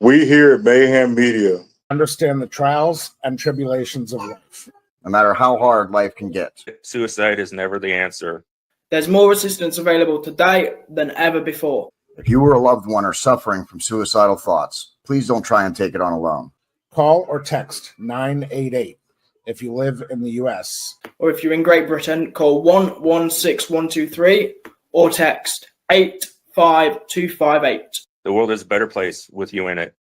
We here at Mayhem Media understand the trials and tribulations of life. No matter how hard life can get. Suicide is never the answer. There's more assistance available today than ever before. If you or a loved one are suffering from suicidal thoughts, please don't try and take it on alone. Call or text 988 if you live in the U.S. Or if you're in Great Britain, call 116123 or text 85258. The world is a better place with you in it.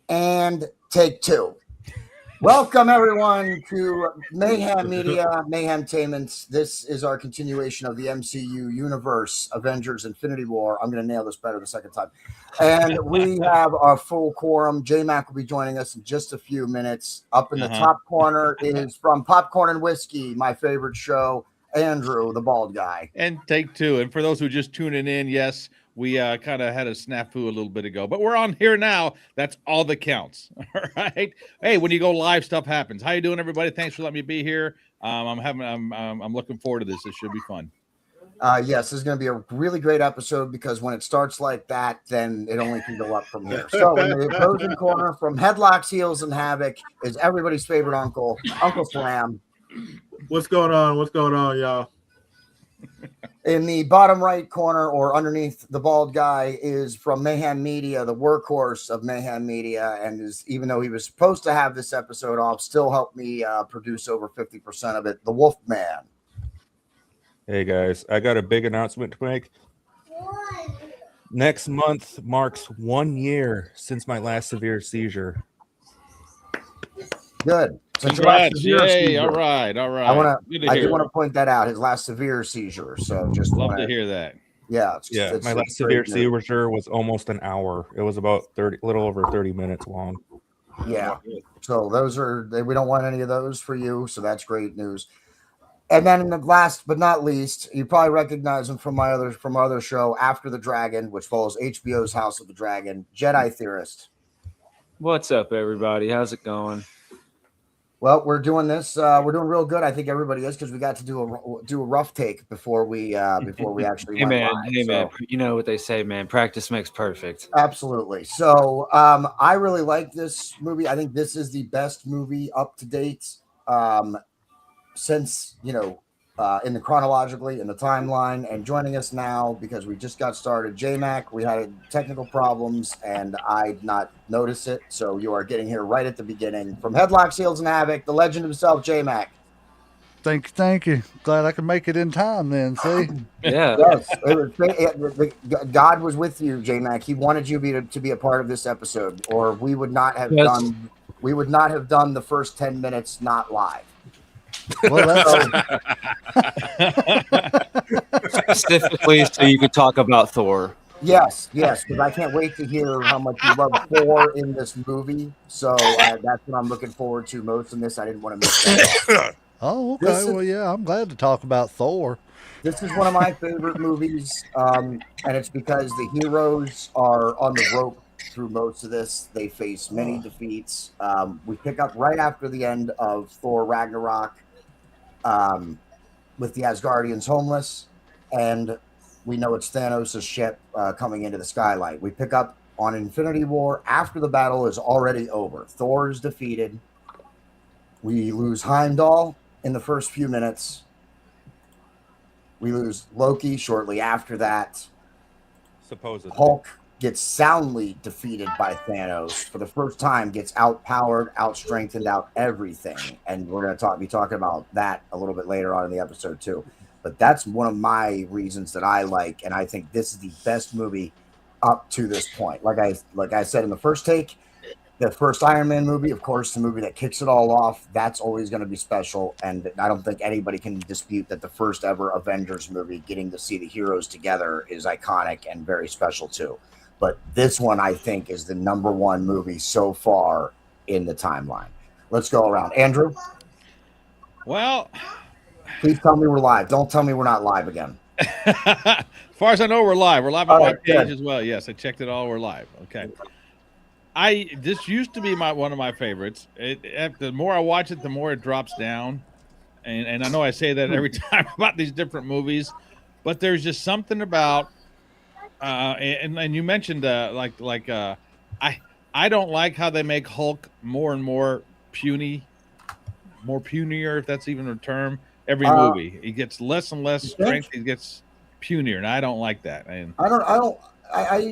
And take two. Welcome, everyone, to Mayhem Media, Mayhem Tainments. This is our continuation of the MCU universe, Avengers Infinity War. I'm going to nail this better the second time. And we have our full quorum. J-Mac will be joining us in just a few minutes. Up in the top corner is from Popcorn and Whiskey, my favorite show, Andrew, the bald guy. And take two. And for those who are just tuning in, yes, we kind of had a snafu a little bit ago, but we're on here now. That's all that counts. All right. Hey, when you go live, stuff happens. How you doing, everybody? Thanks for letting me be here. I'm looking forward to this. This should be fun. Yes, this is going to be a really great episode because when it starts like that, then it only can go up from here. So in the opposing corner, from Headlocks, Heels, and Havoc, is everybody's favorite uncle, Uncle Slam. What's going on? What's going on, y'all? In the bottom right corner or underneath the bald guy is from Mayhem Media, the workhorse of Mayhem Media, and is, even though he was supposed to have this episode off, still helped me produce over 50% of it, the Wolf Man. Hey guys, I got a big announcement to make. Next month marks 1 year since my last severe seizure. Good. Congrats. Yay. All right. I do want to point that out. His last severe seizure. So just love to hear that. Yeah. My last severe seizure was almost an hour. It was about a little over 30 minutes long. Yeah. So we don't want any of those for you. So that's great news. And then last but not least, you probably recognize him from our other show, After the Dragon, which follows HBO's House of the Dragon, Jedi Theorist. What's up, everybody? How's it going? Well, we're doing this. We're doing real good. I think everybody is, because we got to do a rough take before we actually. Hey man, you know what they say, man. Practice makes perfect. Absolutely. So I really like this movie. I think this is the best movie up to date since in the chronologically in the timeline. And joining us now, because we just got started, J-Mac. We had technical problems and I did not notice it, so you are getting here right at the beginning. From Headlocks, Heels, and Havoc, the legend himself, J-Mac. Thank you. Glad I could make it in time then. See? Yeah. Yes. God was with you, J-Mac. He wanted you to be a part of this episode, or we would not have done the first 10 minutes not live. Well, specifically so you could talk about Thor. Yes, because I can't wait to hear how much you love Thor in this movie. So that's what I'm looking forward to most in this. I didn't want to miss that. Oh, okay. Yeah, I'm glad to talk about Thor. This is one of my favorite movies, and it's because the heroes are on the rope through most of this. They face many defeats. We pick up right after the end of Thor Ragnarok with the Asgardians homeless, and we know it's Thanos' ship coming into the skylight. We pick up on Infinity War after the battle is already over. Thor is defeated. We lose Heimdall in the first few minutes. We lose Loki shortly after that. Supposedly. Hulk gets soundly defeated by Thanos for the first time, gets outpowered, outstrengthened, out everything. And we're going to be talking about that a little bit later on in the episode too. But that's one of my reasons that I like, and I think this is the best movie up to this point. Like I said in the first take, the first Iron Man movie, of course, the movie that kicks it all off, that's always going to be special. And I don't think anybody can dispute that the first ever Avengers movie, getting to see the heroes together, is iconic and very special too. But this one, I think, is the number one movie so far in the timeline. Let's go around. Andrew? Well, please tell me we're live. Don't tell me we're not live again. as far as I know, we're live. We're live on my page as well. Yes, I checked it all. We're live. Okay. This used to be one of my favorites. The more I watch it, the more it drops down. And I know I say that every time about these different movies, but there's just something about and you mentioned I don't like how they make Hulk more and more punier, if that's even a term. Every movie, he gets less and less strength. He gets punier, and I don't like that. And I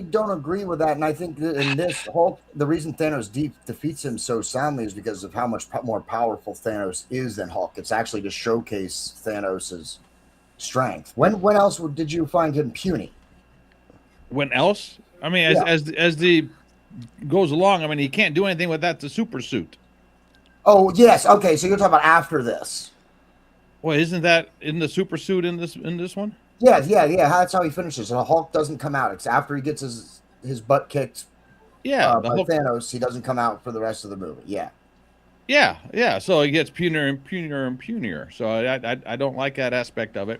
don't agree with that. And I think that in this Hulk, the reason Thanos defeats him so soundly is because of how much more powerful Thanos is than Hulk. It's actually to showcase Thanos's strength. When else did you find him puny? When else? I mean, as the goes along, I mean, he can't do anything without the super suit. Oh yes, okay. So you're talking about after this. Well, isn't that in the super suit in this one? Yeah. That's how he finishes. So Hulk doesn't come out. It's after he gets his butt kicked. Yeah, by Thanos, he doesn't come out for the rest of the movie. Yeah. So he gets punier and punier and punier. So I don't like that aspect of it.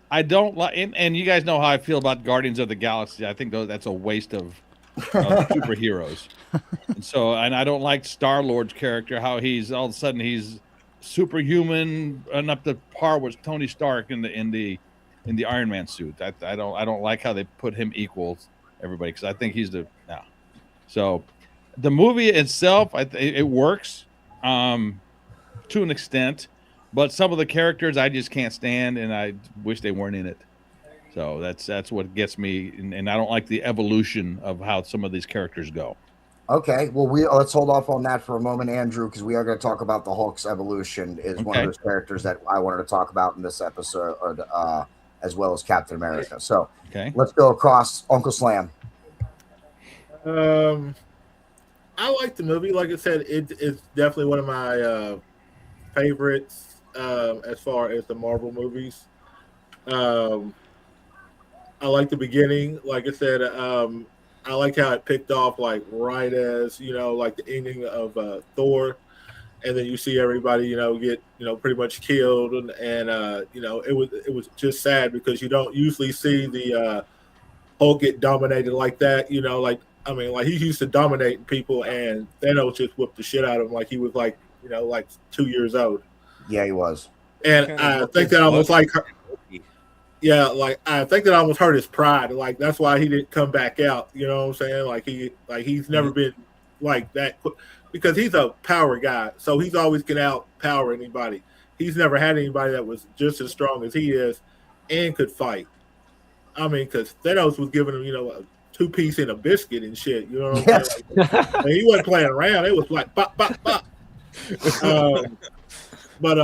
I don't like, and you guys know how I feel about Guardians of the Galaxy. I think that's a waste of superheroes. And I don't like Star-Lord's character, how he's all of a sudden he's superhuman and up to par with Tony Stark in the Iron Man suit. I don't like how they put him equal to everybody, because I think he's the now. So the movie itself, it works to an extent. But some of the characters I just can't stand, and I wish they weren't in it. So that's what gets me, and I don't like the evolution of how some of these characters go. Okay, well, let's hold off on that for a moment, Andrew, because we are going to talk about the Hulk's evolution. Is one of those characters that I wanted to talk about in this episode, as well as Captain America. So let's go across. Uncle Slam. I like the movie. Like I said, it's definitely one of my favorites. As far as the Marvel movies, I like the beginning. Like I said, I like how it picked off like right as like the ending of Thor, and then you see everybody get pretty much killed, and it was just sad because you don't usually see the Hulk get dominated like that. Like he used to dominate people, and Thanos just whooped the shit out of him like he was like 2 years old. Yeah, he was. And I think that almost I think that almost hurt his pride. Like that's why he didn't come back out. You know what I'm saying? He's never been like that, because he's a power guy. So he's always can outpower anybody. He's never had anybody that was just as strong as he is and could fight. I mean, because Thanos was giving him, a 2-piece and a biscuit and shit. You know what I'm saying? Like, he wasn't playing around. It was like bop, bop, bop. But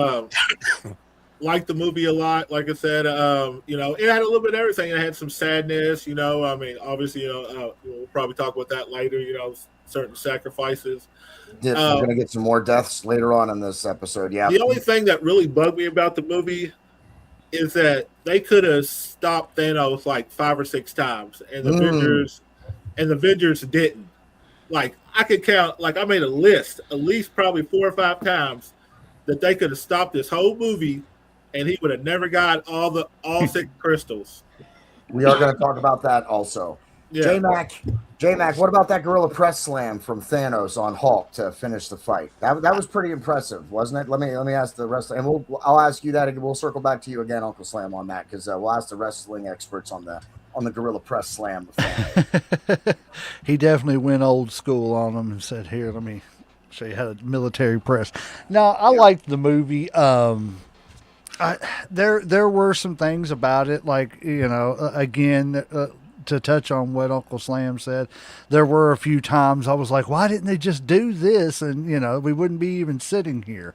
liked the movie a lot. Like I said, it had a little bit of everything. It had some sadness, I mean, obviously, we'll probably talk about that later, certain sacrifices. We're going to get some more deaths later on in this episode, yeah. The only thing that really bugged me about the movie is that they could have stopped Thanos like 5 or 6 times, and the Avengers didn't. Like, I could count, like I made a list, at least probably 4 or 5 times that they could have stopped this whole movie, and he would have never got all 6 crystals. We are going to talk about that also. Yeah. J-Mac, what about that gorilla press slam from Thanos on Hulk to finish the fight? That was pretty impressive, wasn't it? Let me ask the rest, and I'll ask you that again. We'll circle back to you again, Uncle Slam, on that, because we'll ask the wrestling experts on the gorilla press slam. He definitely went old school on them and said, "Here, let me show you how to military press." Now, I liked the movie. There were some things about it, like, again, to touch on what Uncle Slam said, there were a few times I was like, why didn't they just do this? And we wouldn't be even sitting here,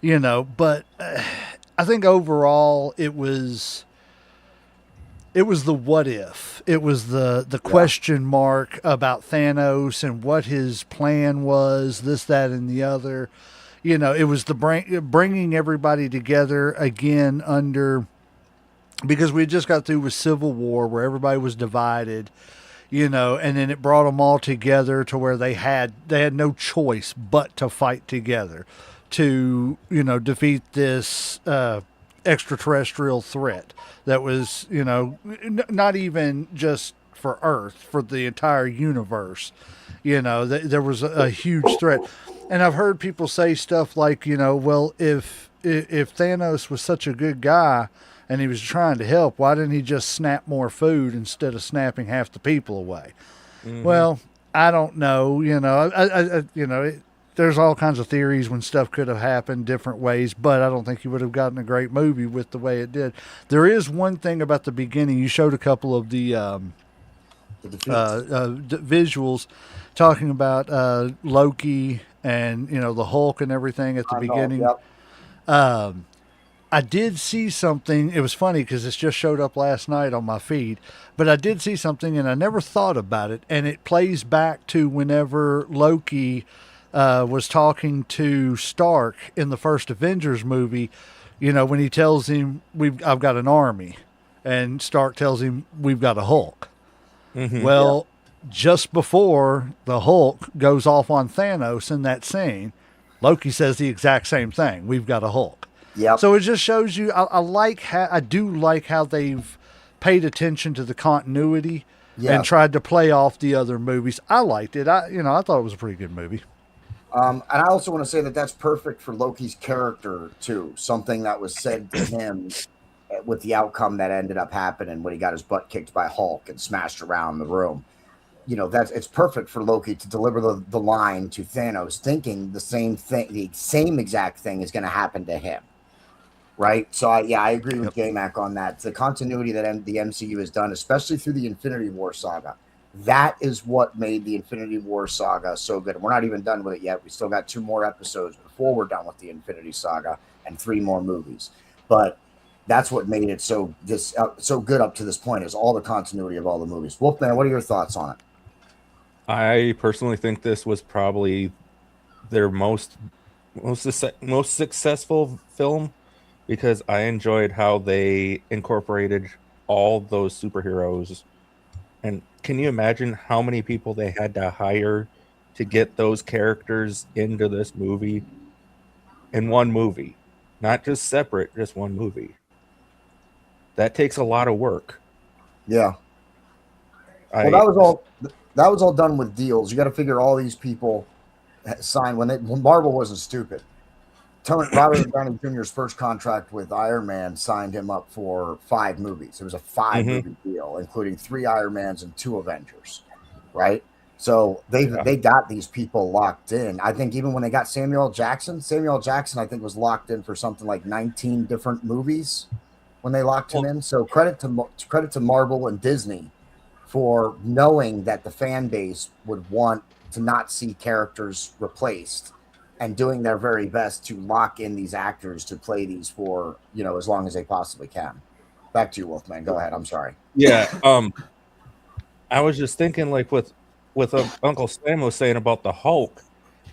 But I think overall it was the what if. It was the question mark about Thanos and what his plan was, this, that, and the other. It was the bringing everybody together again because we just got through with Civil War where everybody was divided, and then it brought them all together to where they had no choice but to fight together to, defeat this extraterrestrial threat that was, not even just for Earth, for the entire universe. There was a huge threat. And I've heard people say stuff like, well, if Thanos was such a good guy and he was trying to help, why didn't he just snap more food instead of snapping half the people away? Mm-hmm. Well, I don't know. There's all kinds of theories when stuff could have happened different ways, but I don't think you would have gotten a great movie with the way it did. There is one thing about the beginning. You showed a couple of the visuals talking about Loki and the Hulk and everything at the beginning. Yep. I did see something. It was funny because it just showed up last night on my feed, but I did see something and I never thought about it. And it plays back to whenever Loki was talking to Stark in the first Avengers movie, when he tells him, I've got an army, and Stark tells him, we've got a Hulk. Mm-hmm. Well, just before the Hulk goes off on Thanos in that scene, Loki says the exact same thing. We've got a Hulk. Yep. So it just shows you, I do like how they've paid attention to the continuity and tried to play off the other movies. I liked it. I thought it was a pretty good movie. And I also want to say that that's perfect for Loki's character too. Something that was said to him with the outcome that ended up happening when he got his butt kicked by Hulk and smashed around the room. It's perfect for Loki to deliver the line to Thanos, thinking the same exact thing is going to happen to him. Right. So I agree with J-Mac on that. The continuity that the MCU has done, especially through the Infinity War saga, that is what made the Infinity War saga so good. We're not even done with it yet. We still got 2 more episodes before we're done with the Infinity Saga and 3 more movies. But that's what made it so good up to this point, is all the continuity of all the movies. Wolfman, what are your thoughts on it? I personally think this was probably their most successful film, because I enjoyed how they incorporated all those superheroes. And can you imagine how many people they had to hire to get those characters into this movie in one movie? Not just separate, just one movie. That takes a lot of work. Yeah. Well, that was all done with deals. You got to figure all these people signed when Marvel wasn't stupid. Robert Downey Jr.'s first contract with Iron Man signed him up for 5 movies. It was a 5-movie deal, including 3 Iron Mans and 2 Avengers, right? So they got these people locked in. I think even when they got Samuel Jackson, I think was locked in for something like 19 different movies when they locked him in. So credit to Marvel and Disney for knowing that the fan base would want to not see characters replaced, and doing their very best to lock in these actors to play these for, as long as they possibly can. Back to you, Wolfman. Go ahead. I'm sorry. Yeah. I was just thinking, like, with Uncle Sam was saying about the Hulk,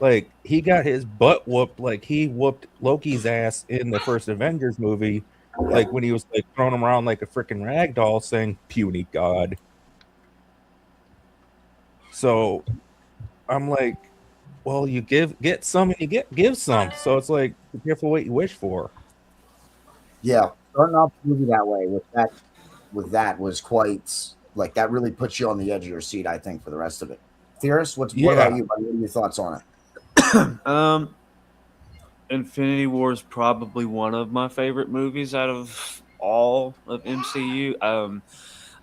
like, he got his butt whooped, like he whooped Loki's ass in the first Avengers movie, like when he was like throwing him around like a freaking rag doll, saying "puny god." So I'm like, well, you get some and you give some. So it's like, be careful what you wish for. Yeah, starting off the movie that way with that was quite, like, that really puts you on the edge of your seat, I think, for the rest of it. Theorist, what about you? What are your thoughts on it? Infinity War is probably one of my favorite movies out of all of MCU.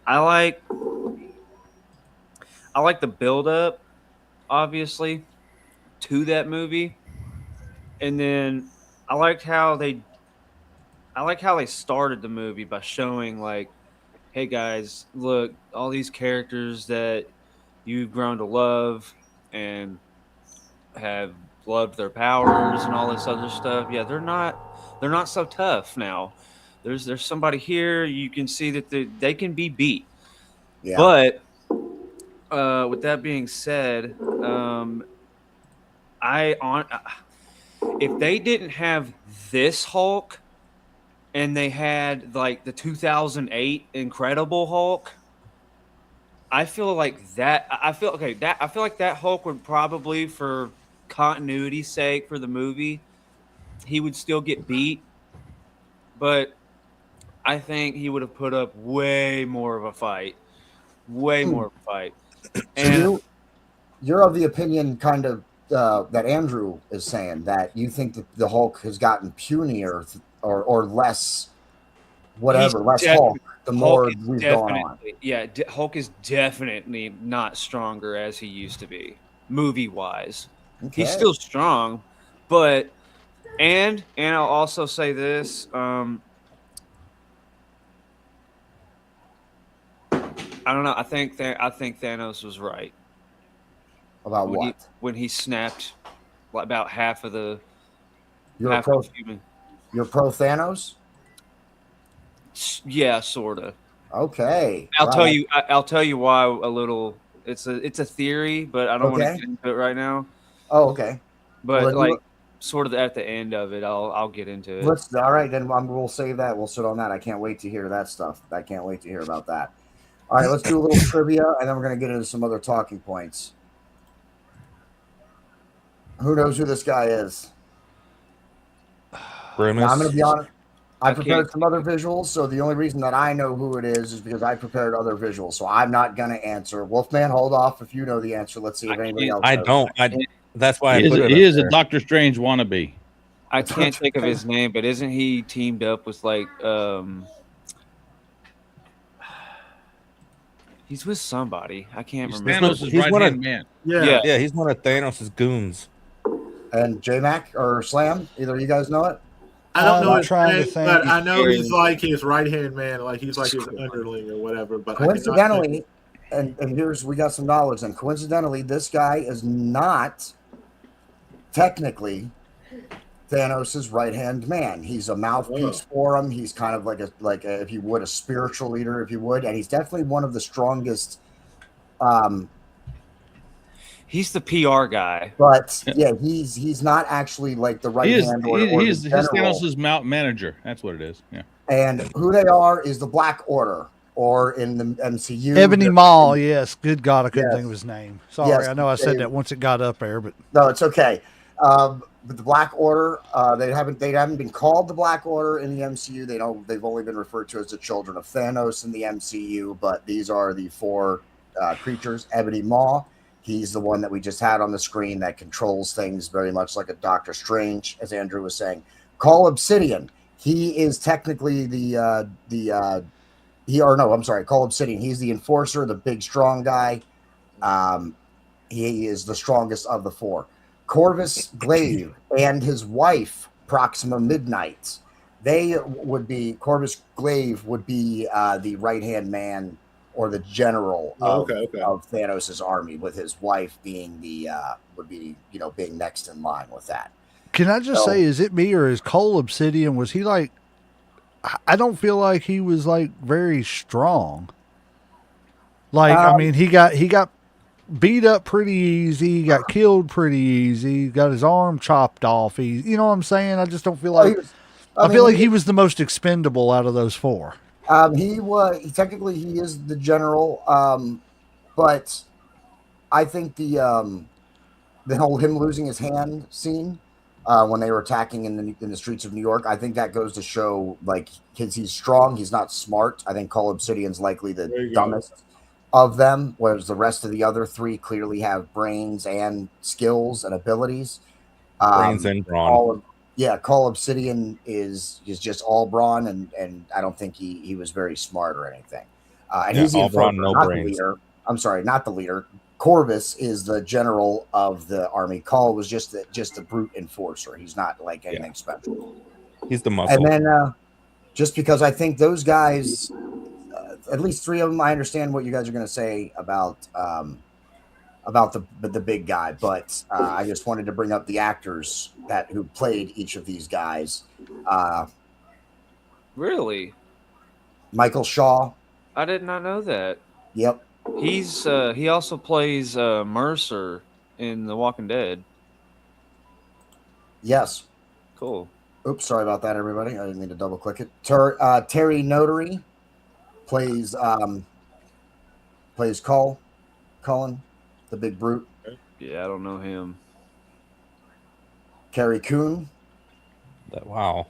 I like the build up, obviously, to that movie, and then I liked how I like how they started the movie by showing like, hey guys, look, all these characters that you've grown to love and have loved their powers and all this other stuff. Yeah, they're not so tough now. There's somebody here you can see that they can be beat. Yeah. But with that being said, if they didn't have this Hulk and they had like the 2008 Incredible Hulk, I feel like that. I feel okay. That I feel like that Hulk would probably, for continuity's sake, for the movie, he would still get beat, but I think he would have put up way more of a fight, way more of a fight. So And you're of the opinion, kind of, that Andrew is saying, that you think that the Hulk has gotten punier or less, whatever, less Hulk, the more we've gone on. Yeah, Hulk is definitely not stronger as he used to be, movie wise. Okay. He's still strong, but and I'll also say this. I don't know. I think Thanos was right About what? When he snapped about half of the You're human. You're pro Thanos? Yeah, sorta. Okay. I'll tell you why a little. It's a theory, but I don't want to get into it right now. Oh, okay. But well, sort of at the end of it, I'll get into it. All right, then we'll save that. We'll sit on that. I can't wait to hear that stuff. I can't wait to hear about that. All right, let's do a little trivia, and then we're going to get into some other talking points. Who knows who this guy is? Now, I'm going to be honest. I prepared some other visuals, so the only reason that I know who it is because I prepared other visuals. So I'm not going to answer. Wolfman, hold off if you know the answer. Let's see if anybody else knows. That's why he is a Doctor Strange wannabe. I can't think of his name, but isn't he teamed up with like he's with somebody. I can't remember. Thanos' right-hand man. Yeah, he's one of Thanos' goons. And J-Mac or Slam, either of you guys know it? I don't know his name, but I know he's like his right-hand man, like he's like his underling or whatever. But coincidentally, and here's we got some knowledge, and coincidentally, this guy is not technically Thanos' right-hand man. He's a mouthpiece for him. He's kind of like a if you would, a spiritual leader, if you would, and he's definitely one of the strongest. He's the PR guy, but yeah, he's not actually like the right hand. He's Thanos' manager. That's what it is. Yeah. And who they are is the Black Order, or in the MCU, Ebony Maw. Yes, good God, I couldn't think of his name. Sorry, I know I said that once it got up there, but no, it's okay. But the Black Order, they haven't been called the Black Order in the MCU. They've only been referred to as the children of Thanos in the MCU. But these are the four creatures. Ebony Maw. He's the one that we just had on the screen that controls things very much like a Doctor Strange, as Andrew was saying. Call Obsidian. He is technically Call Obsidian. He's the enforcer, the big strong guy. He is the strongest of the four. Corvus Glaive and his wife Proxima Midnight. Corvus Glaive would be the right-hand man or the general of Thanos' army, with his wife being being next in line with that. Can I just say, is it me or is Cole Obsidian, was he like, I don't feel like he was like very strong. Like, I mean, he got beat up pretty easy, got killed pretty easy, got his arm chopped off. You know what I'm saying? I just don't feel like, I feel like he was the most expendable out of those four. He is the general, but I think the whole him losing his hand scene when they were attacking in the streets of New York, I think that goes to show like he's strong, he's not smart. I think Cole Obsidian's likely the dumbest of them, whereas the rest of the other three clearly have brains and skills and abilities. Brains and brawn. Call Obsidian is just all brawn, and I don't think he was very smart or anything. And he's all brawn, no brains. The leader. I'm sorry, not the leader. Corvus is the general of the army. Call was just a brute enforcer. He's not like anything special. He's the muscle. And then just because I think those guys, at least three of them, I understand what you guys are going to say about the big guy, but I just wanted to bring up the actors who played each of these guys. Really? Michael Shaw. I did not know that. Yep. He also plays Mercer in The Walking Dead. Yes. Cool. Oops, sorry about that, everybody. I didn't mean to double click it. Terry Notary plays Cullen, the big brute. Yeah, I don't know him. Carrie Coon Wow.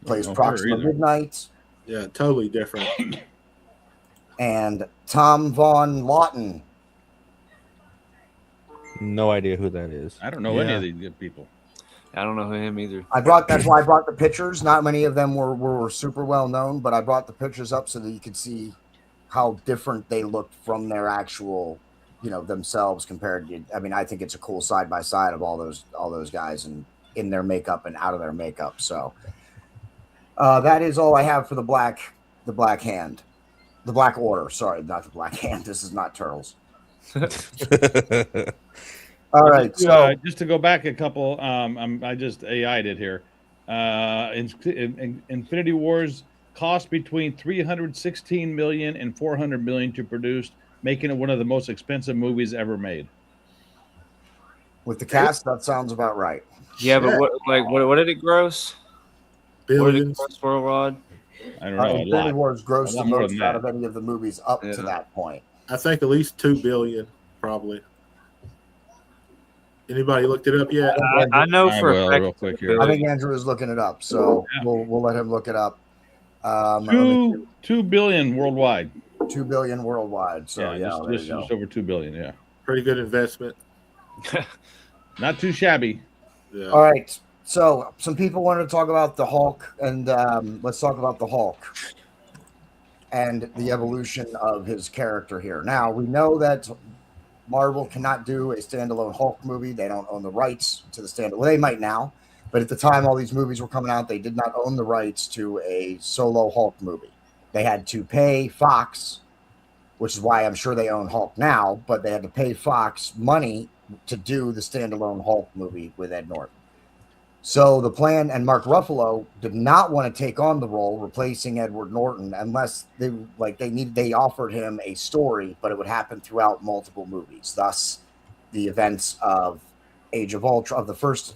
plays Don't know her Proxima either. Midnight. Yeah, totally different. And Tom Von Lawton. No idea who that is. I don't know any Yeah. of these good people. I don't know him either. That's why I brought the pictures. Not many of them were super well known, but I brought the pictures up so that you could see how different they looked from their actual, themselves compared to. I mean, I think it's a cool side by side of all those guys and in their makeup and out of their makeup. So that is all I have for the Black Hand, the Black Order. Sorry, not the Black Hand. This is not Turtles. All right, so Just to go back a couple, I just AI'd it here. Infinity Wars cost between 316 million and 400 million to produce, making it one of the most expensive movies ever made. with the cast, that sounds about right. Yeah, but what did it gross? What did it Billions. gross worldwide? I don't know. A Infinity lot. Wars grossed A the lot more most than out that. of any of the movies up to Yeah. that point. I think at least 2 billion, probably. Anybody looked it up yet? I know I for a will, fact. real quick here. I think Andrew is looking it up, so Yeah. we'll let him look it up. $2 billion worldwide. 2 billion worldwide. So yeah, just, there just, you just go. over 2 billion. Yeah, Pretty good investment. not too shabby. Yeah. All right. So some people wanted to talk about the Hulk, and let's talk about the Hulk and the evolution of his character here. Now we know that Marvel cannot do a standalone Hulk movie. They don't own the rights to the standalone. Well, they might now, but at the time all these movies were coming out, they did not own the rights to a solo Hulk movie. They had to pay Fox, which is why I'm sure they own Hulk now, but they had to pay Fox money to do the standalone Hulk movie with Ed Norton. So the plan, and Mark Ruffalo did not want to take on the role replacing Edward Norton unless they offered him a story, but it would happen throughout multiple movies. Thus, the events of Age of Ultron, of the first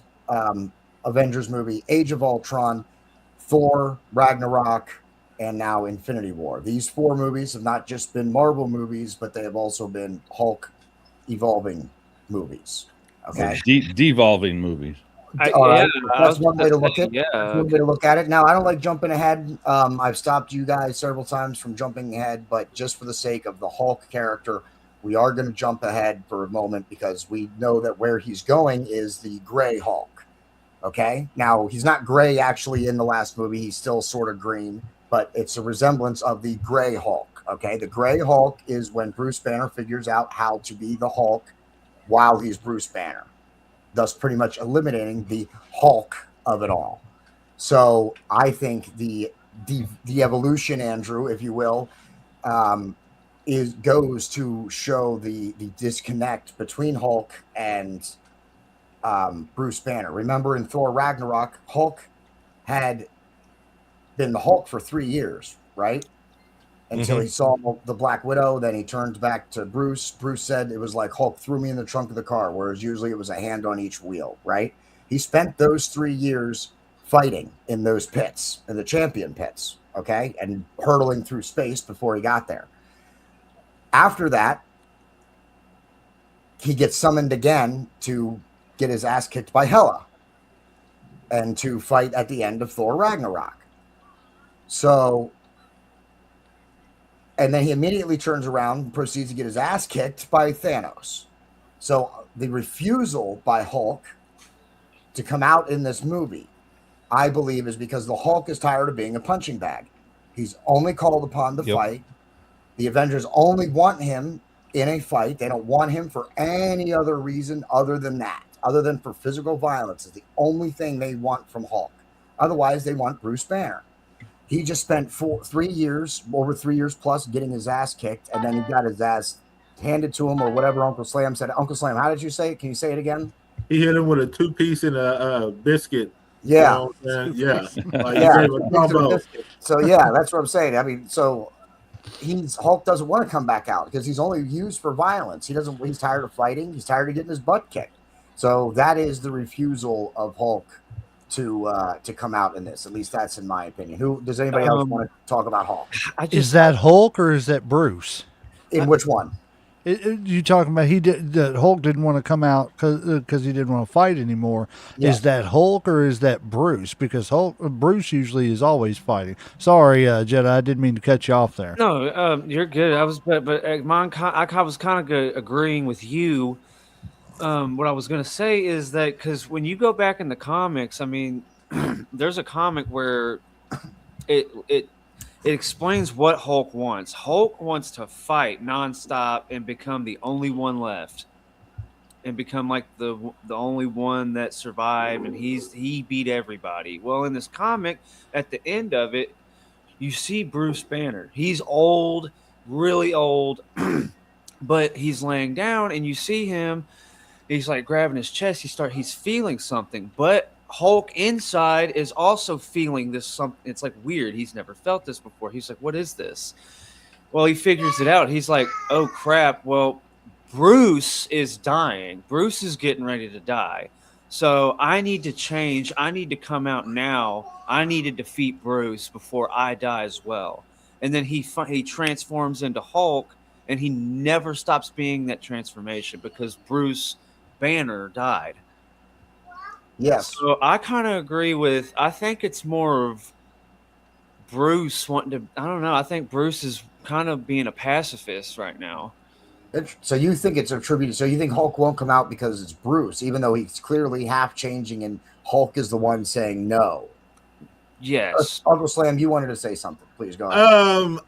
Avengers movie, Age of Ultron, Thor, Ragnarok, and now Infinity War. These 4 movies have not just been Marvel movies, but they have also been Hulk evolving movies. Okay. Devolving movies. All right. I That's was one way to gonna look say, at it. yeah, That's one way to look at it. Now, I don't like jumping ahead. I've stopped you guys several times from jumping ahead, but just for the sake of the Hulk character, we are going to jump ahead for a moment because we know that where he's going is the gray Hulk. Okay. Now, he's not gray actually in the last movie. He's still sort of green, but it's a resemblance of the gray Hulk. Okay. The gray Hulk is when Bruce Banner figures out how to be the Hulk while he's Bruce Banner, thus pretty much eliminating the Hulk of it all. So I think the evolution, Andrew, if you will, goes to show the disconnect between Hulk and Bruce Banner. Remember in Thor Ragnarok, Hulk had been the Hulk for 3 years, right? Until he saw the Black Widow. Then he turned back to Bruce. Bruce said it was like Hulk threw me in the trunk of the car, whereas usually it was a hand on each wheel, right? He spent those 3 years fighting in those pits, in the champion pits, okay? And hurtling through space before he got there. After that, he gets summoned again to get his ass kicked by Hela and to fight at the end of Thor Ragnarok. So... and then he immediately turns around and proceeds to get his ass kicked by Thanos. So the refusal by Hulk to come out in this movie, I believe, is because the Hulk is tired of being a punching bag. He's only called upon to fight. The Avengers only want him in a fight. They don't want him for any other reason other than that, other than for physical violence. Is the only thing they want from Hulk. Otherwise, they want Bruce Banner. He just spent over 3 years plus, getting his ass kicked, and then he got his ass handed to him, or whatever Uncle Slam said. Uncle Slam, how did you say it? Can you say it again? He hit him with a 2-piece and a biscuit. Yeah. Yeah. Like Yeah. he gave a combo. So yeah, that's what I'm saying. I mean, so Hulk doesn't want to come back out because he's only used for violence. He's tired of fighting. He's tired of getting his butt kicked. So that is the refusal of Hulk to come out in this. At least that's in my opinion. Who does anybody else want to talk about Hulk? Is that Hulk or is that Bruce? In which one? You talking about that Hulk didn't want to come out because he didn't want to fight anymore? Yeah. Is that Hulk or is that Bruce? Because Bruce usually is always fighting. Sorry, Jedi, I didn't mean to cut you off there. No, you're good. I was, but I was kind of agreeing with you. What I was going to say is that because when you go back in the comics, I mean, there's a comic where it explains what Hulk wants. Hulk wants to fight nonstop and become the only one left, and become like the only one that survived, and he beat everybody. Well, in this comic, at the end of it, you see Bruce Banner. He's old, really old, but he's laying down, and you see him. He's like grabbing his chest. He's feeling something, but Hulk inside is also feeling this something. It's like weird. He's never felt this before. He's like, what is this? Well, he figures it out. He's like, oh crap. Well, Bruce is dying. Bruce is getting ready to die. So I need to change. I need to come out now. I need to defeat Bruce before I die as well. And then he transforms into Hulk, and he never stops being that transformation because Bruce Banner died. Yes. So I kind of agree with. I think it's more of Bruce wanting to. I don't know. I think Bruce is kind of being a pacifist right now. So you think it's attributed? So you think Hulk won't come out because it's Bruce, even though he's clearly half changing, and Hulk is the one saying no? Yes. Uncle Slam, you wanted to say something. Please go ahead.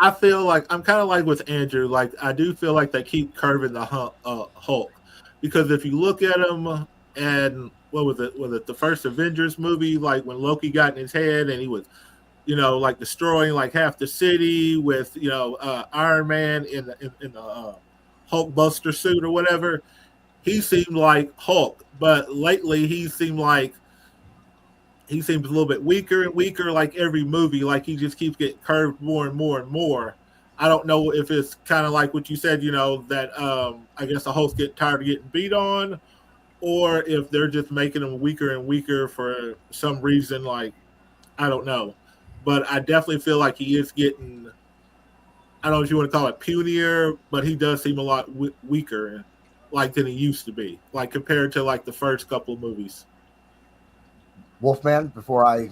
I feel like I'm kind of like with Andrew. Like I do feel like they keep curving the Hulk, because if you look at him, and what was it? Was it the first Avengers movie? Like when Loki got in his head and he was, like destroying like half the city with Iron Man in the Hulk Buster suit or whatever. He seemed like Hulk, but lately he seems a little bit weaker and weaker, like every movie. Like he just keeps getting curved more and more and more. I don't know if it's kind of like what you said, that I guess the Hulk's getting tired of getting beat on, or if they're just making him weaker and weaker for some reason. Like, I don't know. But I definitely feel like he is getting, I don't know if you want to call it punier, but he does seem a lot weaker like than he used to be, like compared to like the first couple of movies. Wolfman, before I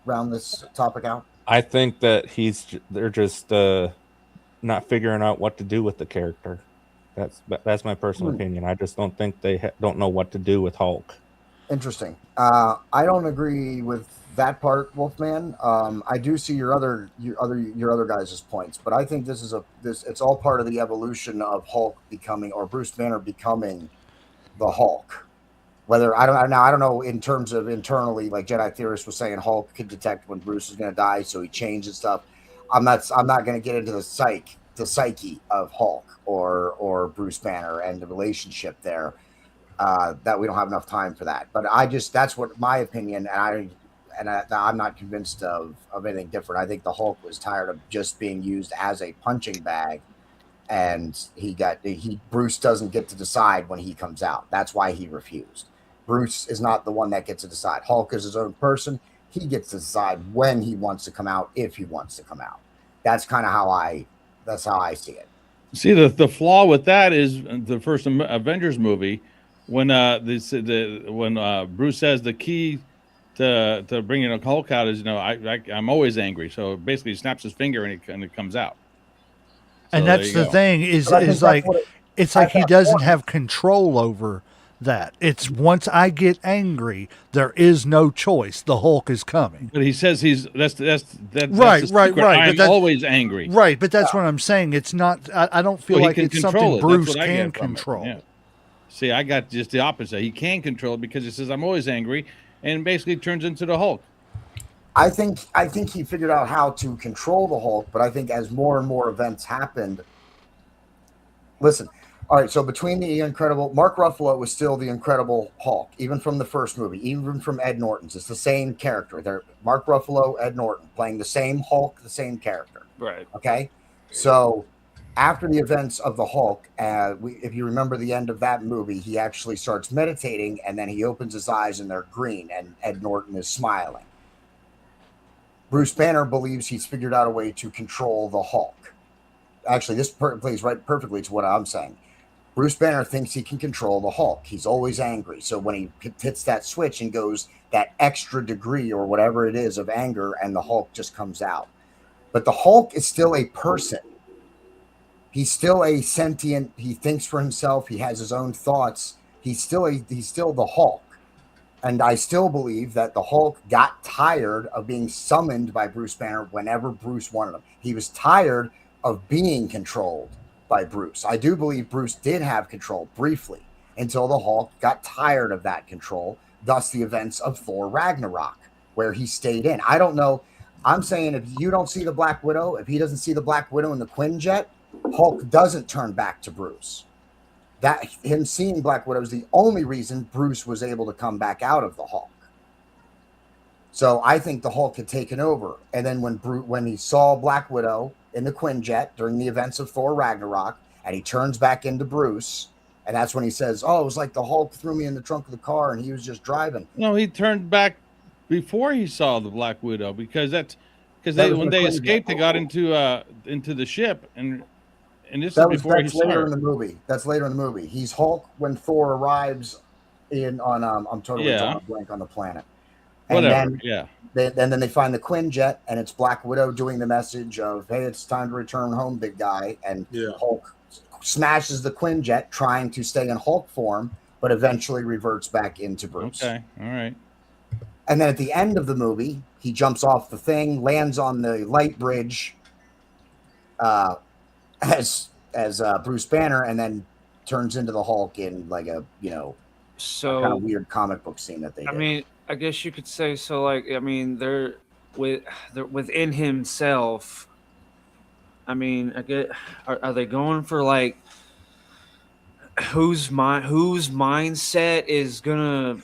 round this topic out? I think that they're just not figuring out what to do with the character. That's my personal opinion. I just don't think they don't know what to do with Hulk. Interesting. I don't agree with that part, Wolfman. I do see your other guys' points, but I think it's all part of the evolution of Hulk becoming, or Bruce Banner becoming, the Hulk. Whether I don't know in terms of internally, like Jedi Theorist was saying, Hulk could detect when Bruce is going to die, so he changes stuff. I'm not going to get into the psyche of Hulk or Bruce Banner and the relationship there. That we don't have enough time for that. But that's what my opinion, and I'm not convinced of anything different. I think the Hulk was tired of just being used as a punching bag, and Bruce doesn't get to decide when he comes out. That's why he refused. Bruce is not the one that gets to decide. Hulk is his own person. He gets to decide when he wants to come out, if he wants to come out. That's kind of how I see it. See, the flaw with that is the first Avengers movie, when Bruce says the key to bringing a Hulk out is, I'm always angry. So basically, he snaps his finger and it comes out. So and that's the thing is like it's like he doesn't have control over that. It's once I get angry, there is no choice. The Hulk is coming. But he says that's right. I'm always angry. Right, but that's what I'm saying. It's not. I don't feel like it's something Bruce can control. Yeah. See, I got just the opposite. He can control it because he says I'm always angry, and basically turns into the Hulk. I think he figured out how to control the Hulk, but I think as more and more events happened, listen. All right, so between the Incredible, Mark Ruffalo was still the Incredible Hulk, even from the first movie, even from Ed Norton's. It's the same character. They're Mark Ruffalo, Ed Norton, playing the same Hulk, the same character. Right. Okay, so after the events of the Hulk, if you remember the end of that movie, he actually starts meditating, and then he opens his eyes and they're green, and Ed Norton is smiling. Bruce Banner believes he's figured out a way to control the Hulk. Actually, this plays right perfectly to what I'm saying. Bruce Banner thinks he can control the Hulk. He's always angry. So when he hits that switch and goes that extra degree or whatever it is of anger, and the Hulk just comes out. But the Hulk is still a person. He's still a sentient. He thinks for himself. He has his own thoughts. He's still the Hulk. And I still believe that the Hulk got tired of being summoned by Bruce Banner whenever Bruce wanted him. He was tired of being controlled by Bruce. I do believe Bruce did have control briefly until the Hulk got tired of that control, thus the events of Thor Ragnarok, where he stayed in. I don't know. I'm saying if you don't see the Black Widow, if he doesn't see the Black Widow in the Quinjet, Hulk doesn't turn back to Bruce. That him seeing Black Widow is the only reason Bruce was able to come back out of the Hulk. So I think the Hulk had taken over. And then when he saw Black Widow in the Quinjet during the events of Thor Ragnarok, and he turns back into Bruce, and that's when he says, "Oh, it was like the Hulk threw me in the trunk of the car, and he was just driving." No, he turned back before he saw the Black Widow because when they escaped, they got into the ship, and this is before he saw later in the movie. That's later in the movie. He's Hulk when Thor arrives I'm totally drawing a blank on the planet. And whatever. then they find the Quinjet, and it's Black Widow doing the message of, "Hey, it's time to return home, big guy." And Hulk smashes the Quinjet, trying to stay in Hulk form, but eventually reverts back into Bruce. Okay, all right. And then at the end of the movie, he jumps off the thing, lands on the light bridge, as Bruce Banner, and then turns into the Hulk in like a kind of weird comic book scene that they did. I mean, I guess you could say so. Like, I mean, they're within himself. I mean, are they going for like whose mindset is gonna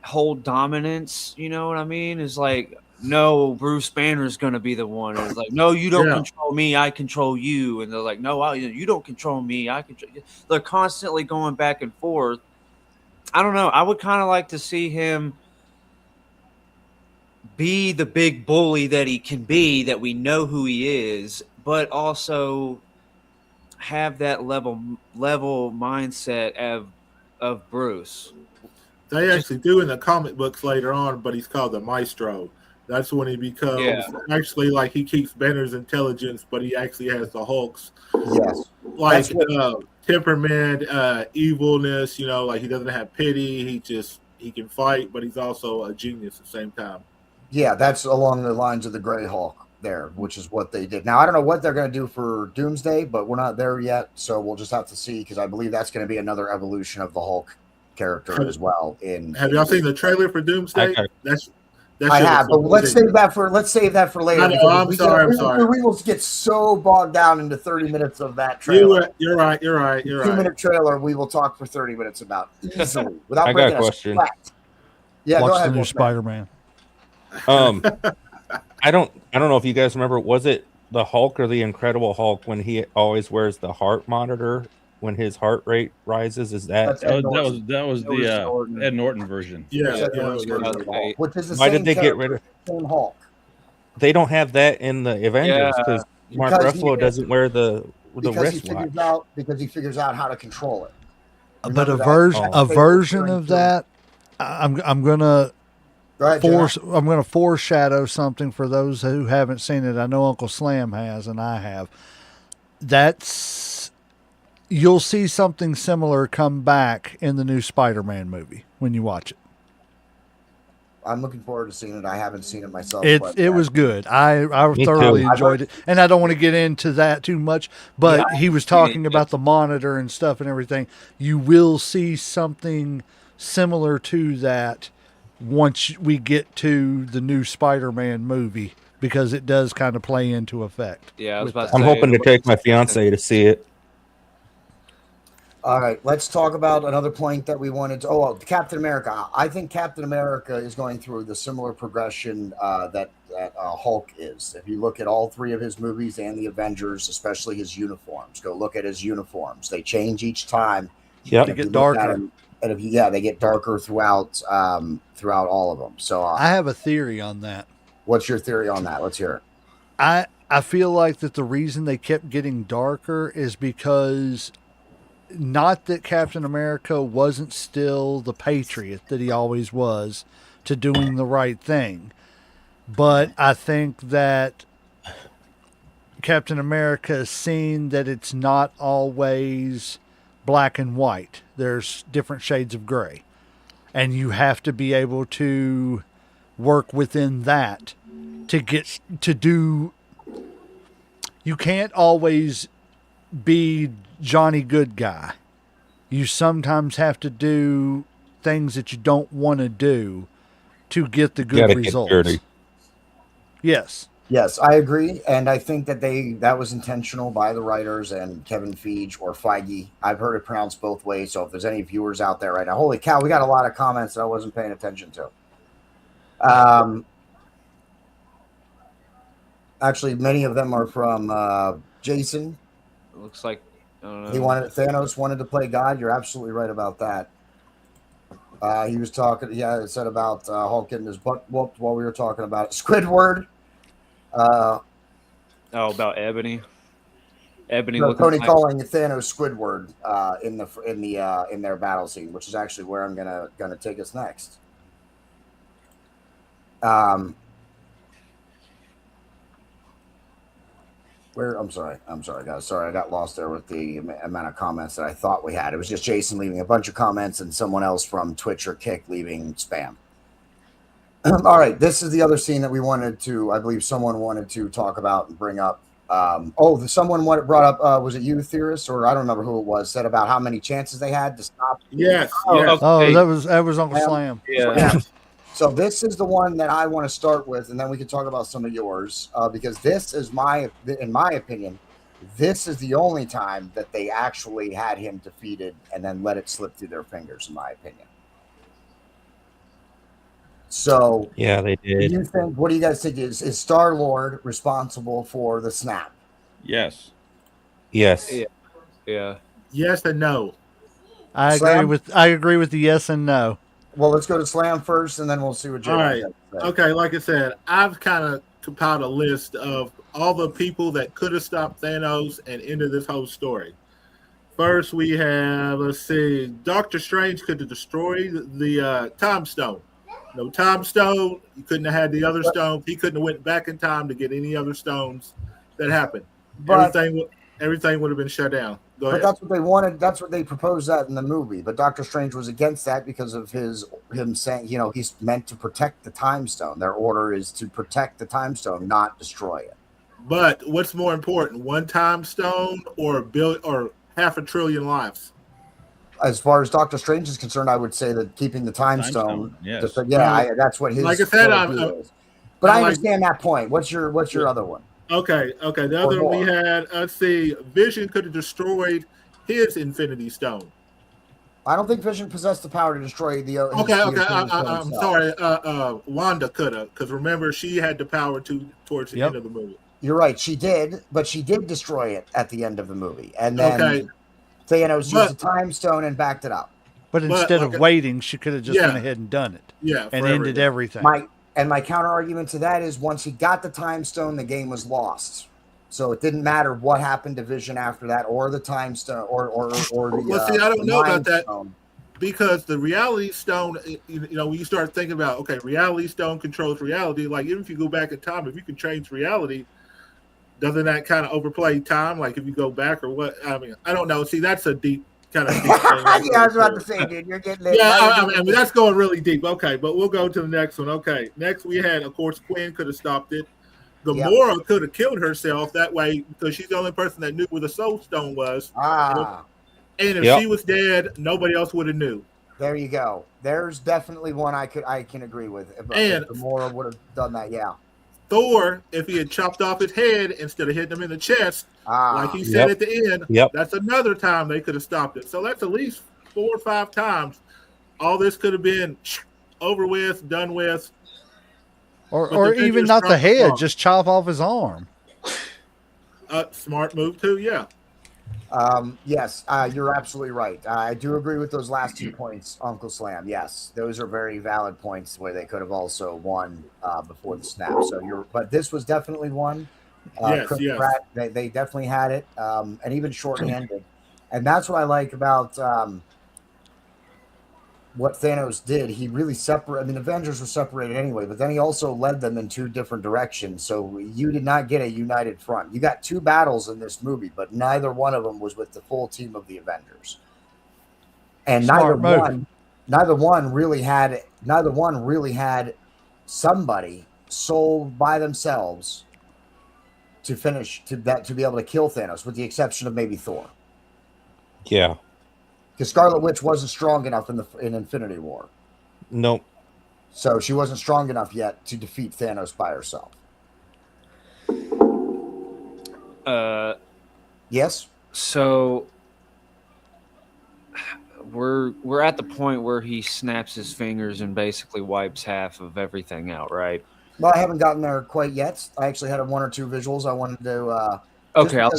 hold dominance? You know what I mean? Is like, no, Bruce Banner's gonna be the one. It's like, no, you don't control me, I control you. And they're like, no, you don't control me, I control you. They're constantly going back and forth. I don't know. I would kind of like to see him be the big bully that he can be, that we know who he is, but also have that level mindset of Bruce. They actually do in the comic books later on, but he's called the Maestro. That's when he becomes actually like he keeps Banner's intelligence, but he actually has the Hulk's temperament, evilness. Like he doesn't have pity. He can fight, but he's also a genius at the same time. Yeah, that's along the lines of the Gray Hulk there, which is what they did. Now, I don't know what they're going to do for Doomsday, but we're not there yet, so we'll just have to see, because I believe that's going to be another evolution of the Hulk character as well. Have y'all seen the trailer for Doomsday? I have, but let's save that for later. I'm sorry. We will get so bogged down into 30 minutes of that trailer. You're right. 2-minute trailer we will talk for 30 minutes about easily without I got a question. Yeah, watch go ahead, the new Spider-Man. I don't know if you guys remember, was it the Hulk or the Incredible Hulk when he always wears the heart monitor when his heart rate rises? Is that that was the Ed Norton version? Yeah. Which is the why same did they get rid of same Hulk? They don't have that in the Avengers because Mark Ruffalo doesn't wear the wristwatch. Because he figures out how to control it. But a version of that, I'm gonna foreshadow something for those who haven't seen it. I know Uncle Slam has, and I have. You'll see something similar come back in the new Spider-Man movie when you watch it. I'm looking forward to seeing it. I haven't seen it myself. It was good. I thoroughly enjoyed it. And I don't want to get into that too much, but he was talking about the monitor and stuff and everything. You will see something similar to that once we get to the new Spider-Man movie, because it does kind of play into effect. Yeah, I was with about that. to I'm say, hoping to take my fiance to see it. All right, let's talk about another point that we wanted to. Oh, Captain America. I think Captain America is going through the similar progression that Hulk is. If you look at all three of his movies and the Avengers, especially his uniforms, go look at his uniforms. They change each time. Yep. They If you get look at darker. them, and if you, yeah, they get darker throughout all of them. So, I have a theory on that. what's your theory on that? Let's hear it. I feel like that the reason they kept getting darker is because not that Captain America wasn't still the patriot that he always was to doing the right thing, but I think that Captain America has seen that it's not always black and white. There's different shades of gray, and you have to be able to work within that to get to do. You can't always be Johnny Good Guy. You sometimes have to do things that you don't want to do to get the good Gotta get results. dirty. Yes. Yes, I agree, and I think that that was intentional by the writers and Kevin Feige or Feige. I've heard it pronounced both ways. So if there's any viewers out there right now, holy cow, we got a lot of comments that I wasn't paying attention to. Actually, many of them are from Jason. it looks like I don't know. Thanos wanted to play God. You're absolutely right about that. He was talking. Yeah, it said about Hulk getting his butt whooped while we were talking about it. Squidward. Oh, about Ebony. Ebony No, looking Tony like, calling Thanos Squidward in their battle scene, which is actually where I'm gonna take us next. I'm sorry, guys. Sorry, I got lost there with the amount of comments that I thought we had. It was just Jason leaving a bunch of comments and someone else from Twitch or Kick leaving spam. All right, this is the other scene that we wanted to. I believe someone wanted to talk about and bring up. Someone brought up. Was it you, Theorist, or I don't remember who it was? Said about how many chances they had to stop. Yes. Oh, yes. Oh, okay. that was Uncle Slam. Yeah. So this is the one that I want to start with, and then we can talk about some of yours, because this is in my opinion, this is the only time that they actually had him defeated and then let it slip through their fingers, in my opinion. So Yeah, they did. what do you guys think? Is Star-Lord responsible for the snap? Yes. Yes. Yeah. Yeah. Yes and no. I Slam? agree with the yes and no. Well, let's go to Slam first, and then we'll see what Jay All right. has to say. Okay, like I said, I've kind of compiled a list of all the people that could have stopped Thanos and ended this whole story. First, we have, let's see, Doctor Strange could have destroyed the Time Stone. No Time Stone. He couldn't have had the other stones. He couldn't have went back in time to get any other stones that happened. But Everything would have been shut down. Go But ahead. that's what they wanted. That's what they proposed that in the movie. But Doctor Strange was against that because of him saying, he's meant to protect the Time Stone. Their order is to protect the Time Stone, not destroy it. But what's more important, one Time Stone or half a trillion lives? As far as Doctor Strange is concerned, I would say that keeping the Time Stone. Yes. That's what his. Like I said, is. But I understand that point. What's your other one? Okay. The other one we had, let's see, Vision could have destroyed his Infinity Stone. I don't think Vision possessed the power to destroy the. I'm sorry. Wanda could have, because remember, she had the power towards the end of the movie. You're right. She did, but she did destroy it at the end of the movie, and then Thanos used the Time Stone and backed it up. But instead of waiting, she could have just went ahead and done it. Yeah, and ended everything. My counter argument to that is once he got the Time Stone, the game was lost. So it didn't matter what happened to Vision after that, or the Time Stone, or the. Well, see, I don't know about that Stone. Because the Reality Stone, when you start thinking about, Reality Stone controls reality. Like even if you go back in time, if you can change reality, doesn't that kind of overplay time? Like if you go back or what? I mean, I don't know. See, that's a deep kind of deep thing. Yeah, I was about to say, dude, you're getting it. Yeah, I mean, that's going really deep. Okay, but we'll go to the next one. Okay, next we had, of course, Quinn could have stopped it. Gamora could have killed herself that way because she's the only person that knew where the Soul Stone was. And if she was dead, nobody else would have knew. There you go. There's definitely one I can agree with. If And Gamora would have done that, yeah. Thor, if he had chopped off his head instead of hitting him in the chest, like he said Yep. at the end, Yep. that's another time they could have stopped it. So that's at least 4 or 5 times. All this could have been over with, done with. Or even not the head, just chop off his arm. Smart move too, yeah. Yes, you're absolutely right. I do agree with those last 2 points, Uncle Slam. Yes, those are very valid points where they could have also won before the snap. But this was definitely one. Yes, Chris yes. Pratt, they definitely had it, and even shorthanded. And that's what I like about what Thanos did. He really separated. I mean, Avengers were separated anyway, but then he also led them in 2 different directions. So you did not get a united front. You got 2 battles in this movie, but neither one of them was with the full team of the Avengers. And neither one really had somebody sold by themselves to finish to be able to kill Thanos, with the exception of maybe Thor. Yeah. Because Scarlet Witch wasn't strong enough in Infinity War. Nope. So she wasn't strong enough yet to defeat Thanos by herself. Yes. So we're at the point where he snaps his fingers and basically wipes half of everything out, right? Well, I haven't gotten there quite yet. I actually had 1 or 2 visuals I wanted to. Okay, I'll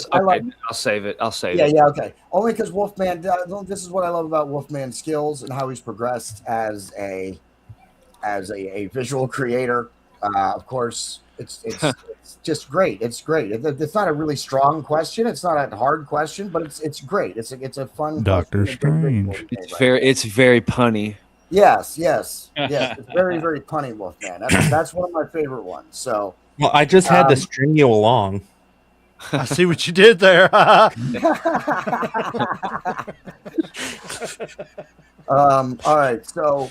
save it. I'll save it. Yeah, okay. Only because Wolfman. This is what I love about Wolfman's skills and how he's progressed as a visual creator. Of course, it's just great. It's great. It's not a really strong question. It's not a hard question, but it's great. It's a fun. Doctor question. Strange. It's very punny. Yes. It's very, very punny, Wolfman. That's one of my favorite ones. So. Well, I just had to string you along. I see what you did there. All right. So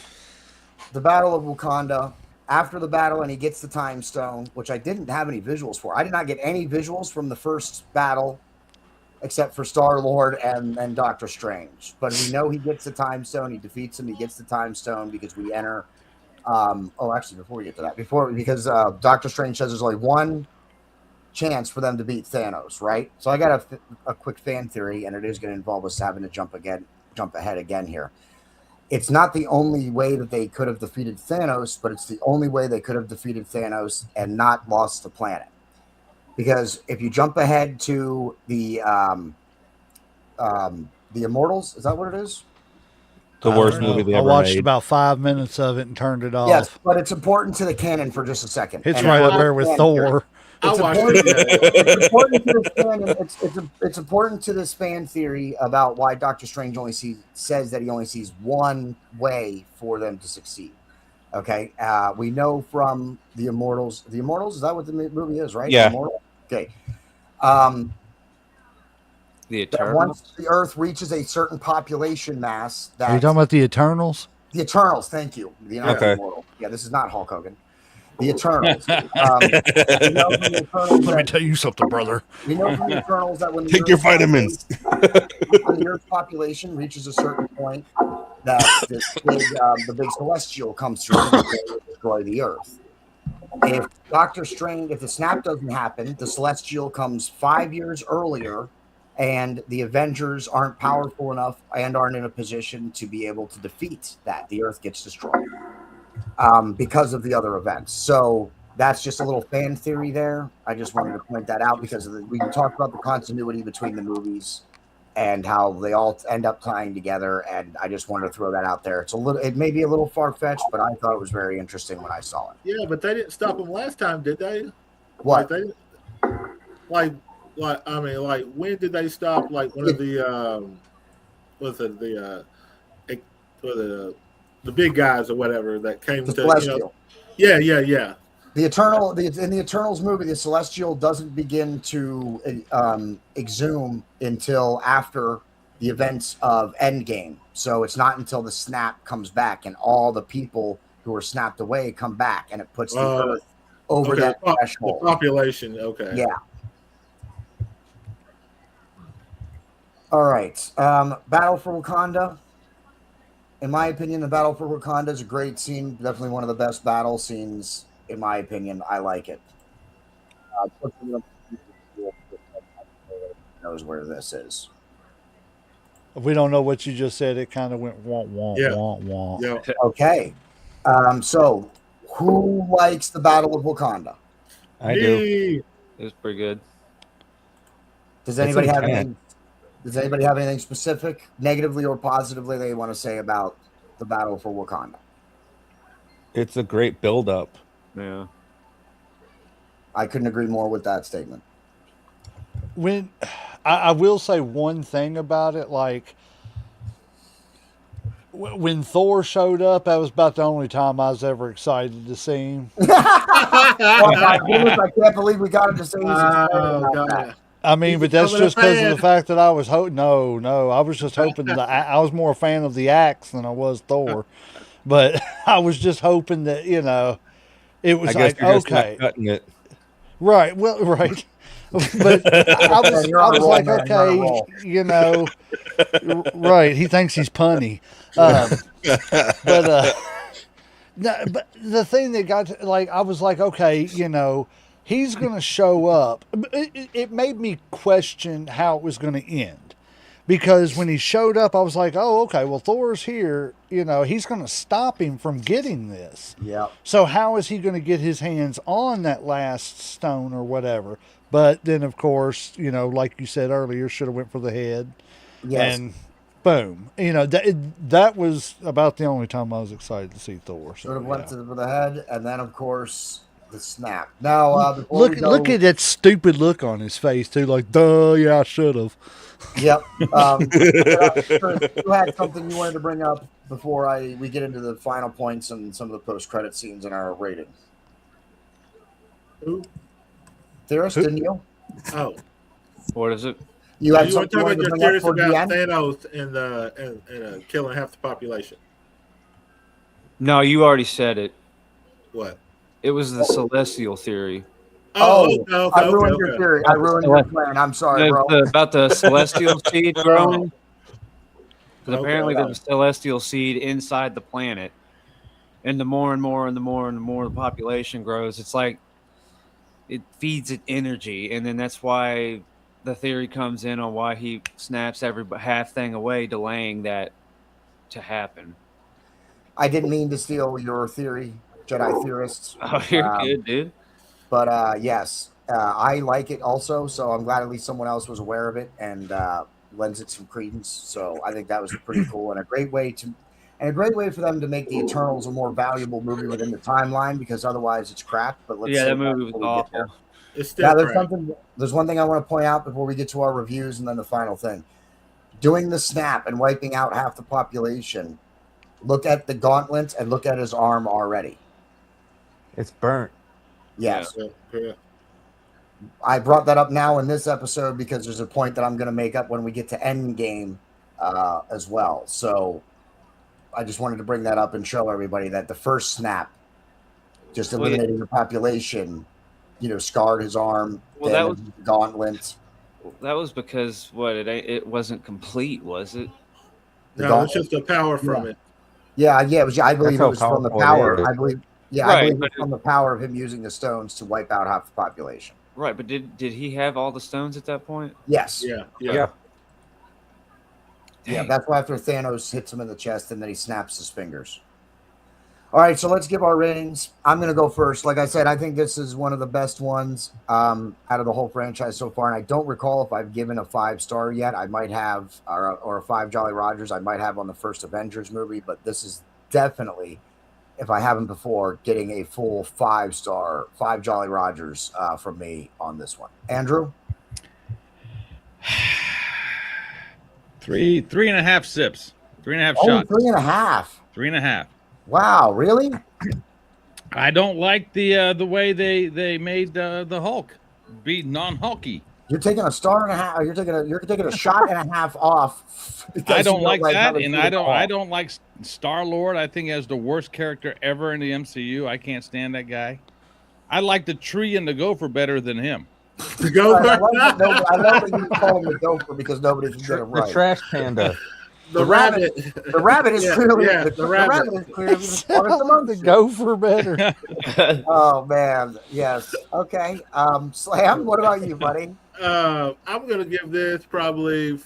the Battle of Wakanda. After the battle, and he gets the Time Stone, which I didn't have any visuals for. I did not get any visuals from the first battle, except for Star-Lord and Doctor Strange. But we know he gets the Time Stone. He defeats him. He gets the Time Stone because we enter. Actually, before we get to that, because Doctor Strange says there's only one chance for them to beat Thanos, right? So I got a quick fan theory, and it is going to involve us having to jump ahead again here. It's not the only way that they could have defeated Thanos, but it's the only way they could have defeated Thanos and not lost the planet. Because if you jump ahead to the Immortals, is that what it is? The worst movie they ever I watched made. about 5 minutes of it and turned it off. Yes, but it's important to the canon for just a second. It's right up there with Thor. It's important to this canon. It's important to this fan theory about why Doctor Strange says that he only sees one way for them to succeed. Okay, we know from the Immortals. The Immortals, is that what the movie is, right? Yeah. Okay. The Eternals. Once the Earth reaches a certain population mass, Are you talking about the Eternals? The Eternals. Thank you. Okay. Immortal. Yeah, this is not Hulk Hogan. The Eternals. We know from the Eternals. Let me tell you something, brother. We know from the Eternals that when Take your vitamins. When the Earth population reaches a certain point, that the big celestial comes through and destroy the Earth. If the snap doesn't happen, the celestial comes 5 years earlier, and the Avengers aren't powerful enough and aren't in a position to be able to defeat that. The Earth gets destroyed because of the other events. So that's just a little fan theory there. I just wanted to point that out because we can talk about the continuity between the movies and how they all end up tying together. And I just wanted to throw that out there. It may be a little far-fetched, but I thought it was very interesting when I saw it. Yeah, but they didn't stop him last time, did they? What? When did they stop? Like one of the the big guys or whatever that came The to Celestial. Yeah. In the Eternals movie, the Celestial doesn't begin to exhume until after the events of Endgame. So it's not until the snap comes back and all the people who are snapped away come back, and it puts the Earth over that threshold. The population, okay. Yeah. All right. Battle for Wakanda. in my opinion, the Battle for Wakanda is a great scene. Definitely one of the best battle scenes, in my opinion. I like it. Knows where this is. If we don't know what you just said, it kind of went womp womp Yeah. womp womp. Yeah. Okay. So who likes the Battle of Wakanda? I do. Me. It was pretty good. Does It's anybody have intense. anything? Does anybody have anything specific, negatively or positively, they want to say about the Battle for Wakanda? It's a great build up. Yeah. I couldn't agree more with that statement. When I will say one thing about it, like when Thor showed up, that was about the only time I was ever excited to see him. Oh my goodness, I can't believe we got him to say he's excited Oh, about God. that. I mean, He's but that's becoming a just because of fan. the fact that I was no, I was just hoping that I was more a fan of the axe than I was Thor, but I was just hoping that it was I guess like you're just not okay, cutting it. right, well, right, but I was You're on a roll, like man. You're on a okay, roll. right. He thinks he's punny, but no, but the thing that got to, like I was like okay, he's going to show up. It made me question how it was going to end. Because when he showed up, I was like, oh, okay, well, Thor's here. He's going to stop him from getting this. Yeah. So how is he going to get his hands on that last stone or whatever? But then, of course, like you said earlier, should have went for the head. Yes. And boom. That was about the only time I was excited to see Thor. So, Should have yeah. went for the head, and then of course the snap. Now, before we go, Look at that stupid look on his face too. Like, duh, yeah, I should have. Yep. You had something you wanted to bring up before we get into the final points and some of the post-credit scenes in our rating. Who? Theorist, didn't you? Oh. What is it? You had You want something to you talk wanted about to your bring up theories for the about end? Thanos and killing half the population? No, you already said it. What? It was the celestial theory. Oh, okay, I ruined your theory. I ruined your plan. I'm sorry, bro. About the celestial seed growing. Because Okay. apparently there's a celestial seed inside the planet. And the more and more and the more and the more the population grows, it's like it feeds it energy. And then that's why the theory comes in on why he snaps every half thing away, delaying that to happen. I didn't mean to steal your theory, Jedi theorists. Oh, you're good, dude. But yes, I like it also. So I'm glad at least someone else was aware of it and lends it some credence. So I think that was pretty cool and a great way for them to make the Eternals a more valuable movie within the timeline, because otherwise it's crap. But let's That movie was awful. It's still there's one thing I want to point out before we get to our reviews, and then the final thing. Doing the snap and wiping out half the population. Look at the gauntlet and look at his arm already. It's burnt. Yes. Yeah. I brought that up now in this episode because there's a point that I'm going to make up when we get to Endgame as well. So I just wanted to bring that up and show everybody that the first snap, just eliminating the population, scarred his arm, Well, that was the gauntlet. That was because it wasn't complete, was it? No, it's just the power from it. Yeah, it was. I believe it was from the power. I believe it was from the power of him using the stones to wipe out half the population. Right, but did he have all the stones at that point? Yes. Yeah. Yeah, that's why after Thanos hits him in the chest and then he snaps his fingers. All right, so let's give our ratings. I'm going to go first. Like I said, I think this is one of the best ones out of the whole franchise so far. And I don't recall if I've given a 5-star yet. I might have, or a 5 Jolly Rogers. I might have on the first Avengers movie. But this is definitely, if I haven't before, getting a full 5-star, 5 Jolly Rogers from me on this one. Andrew? 3.5 sips. 3.5 Oh, shots. 3.5. 3.5. Wow, really? I don't like the way they made the Hulk be non-Hulky. You're taking a star and a half. You're taking a shot and a half off. I don't like that, and I don't like Star-Lord. I think he has the worst character ever in the MCU. I can't stand that guy. I like the tree and the gopher better than him. The gopher. I love that you call him the gopher because nobody can get it right. The trash panda. the rabbit. The rabbit is Yeah, clearly yeah, the, the rabbit. is clearly the smartest amongst the you. gopher better. Oh man, yes. Okay. Slam, what about you, buddy? I'm gonna give this probably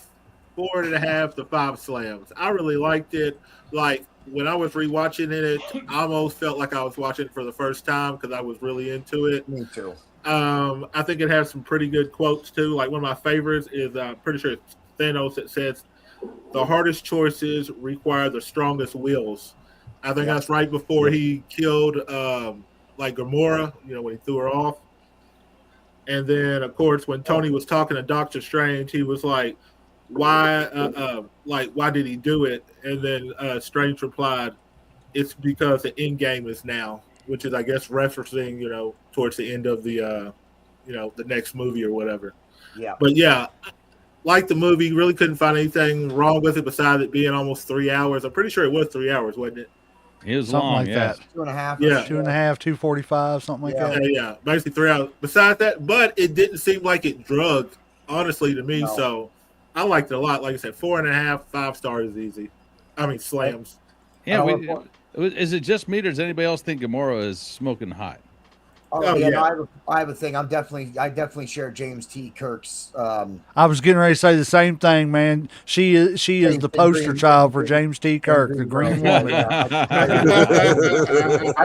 4.5 to 5 slams. I really liked it. Like when I was rewatching it, I almost felt like I was watching it for the first time because I was really into it. Me too. I think it has some pretty good quotes too. Like one of my favorites is I'm pretty sure it's Thanos that says, "The hardest choices require the strongest wills." I think that's right before he killed like Gamora, when he threw her off. And then of course when Tony was talking to Doctor Strange, he was like, "Why why did he do it?" And then Strange replied, "It's because the end game is now," which is I guess referencing, towards the end of the the next movie or whatever. Yeah. But yeah, like the movie, really couldn't find anything wrong with it besides it being almost 3 hours. I'm pretty sure it was 3 hours, wasn't it? It was Something long, like yes. that. 2.5. Yeah. 2.5, 2:45, something like that. Yeah, basically 3 hours. Besides that, but it didn't seem like it drugged, honestly, to me. No. So I liked it a lot. Like I said, 4.5, 5 stars is easy. I mean, slams. Yeah, I don't is it just me, or does anybody else think Gamora is smoking hot? Oh, yeah. No, I have a thing. I definitely share James T. Kirk's. I was getting ready to say the same thing, man. She is the poster child for James T. Kirk, the Green Woman. I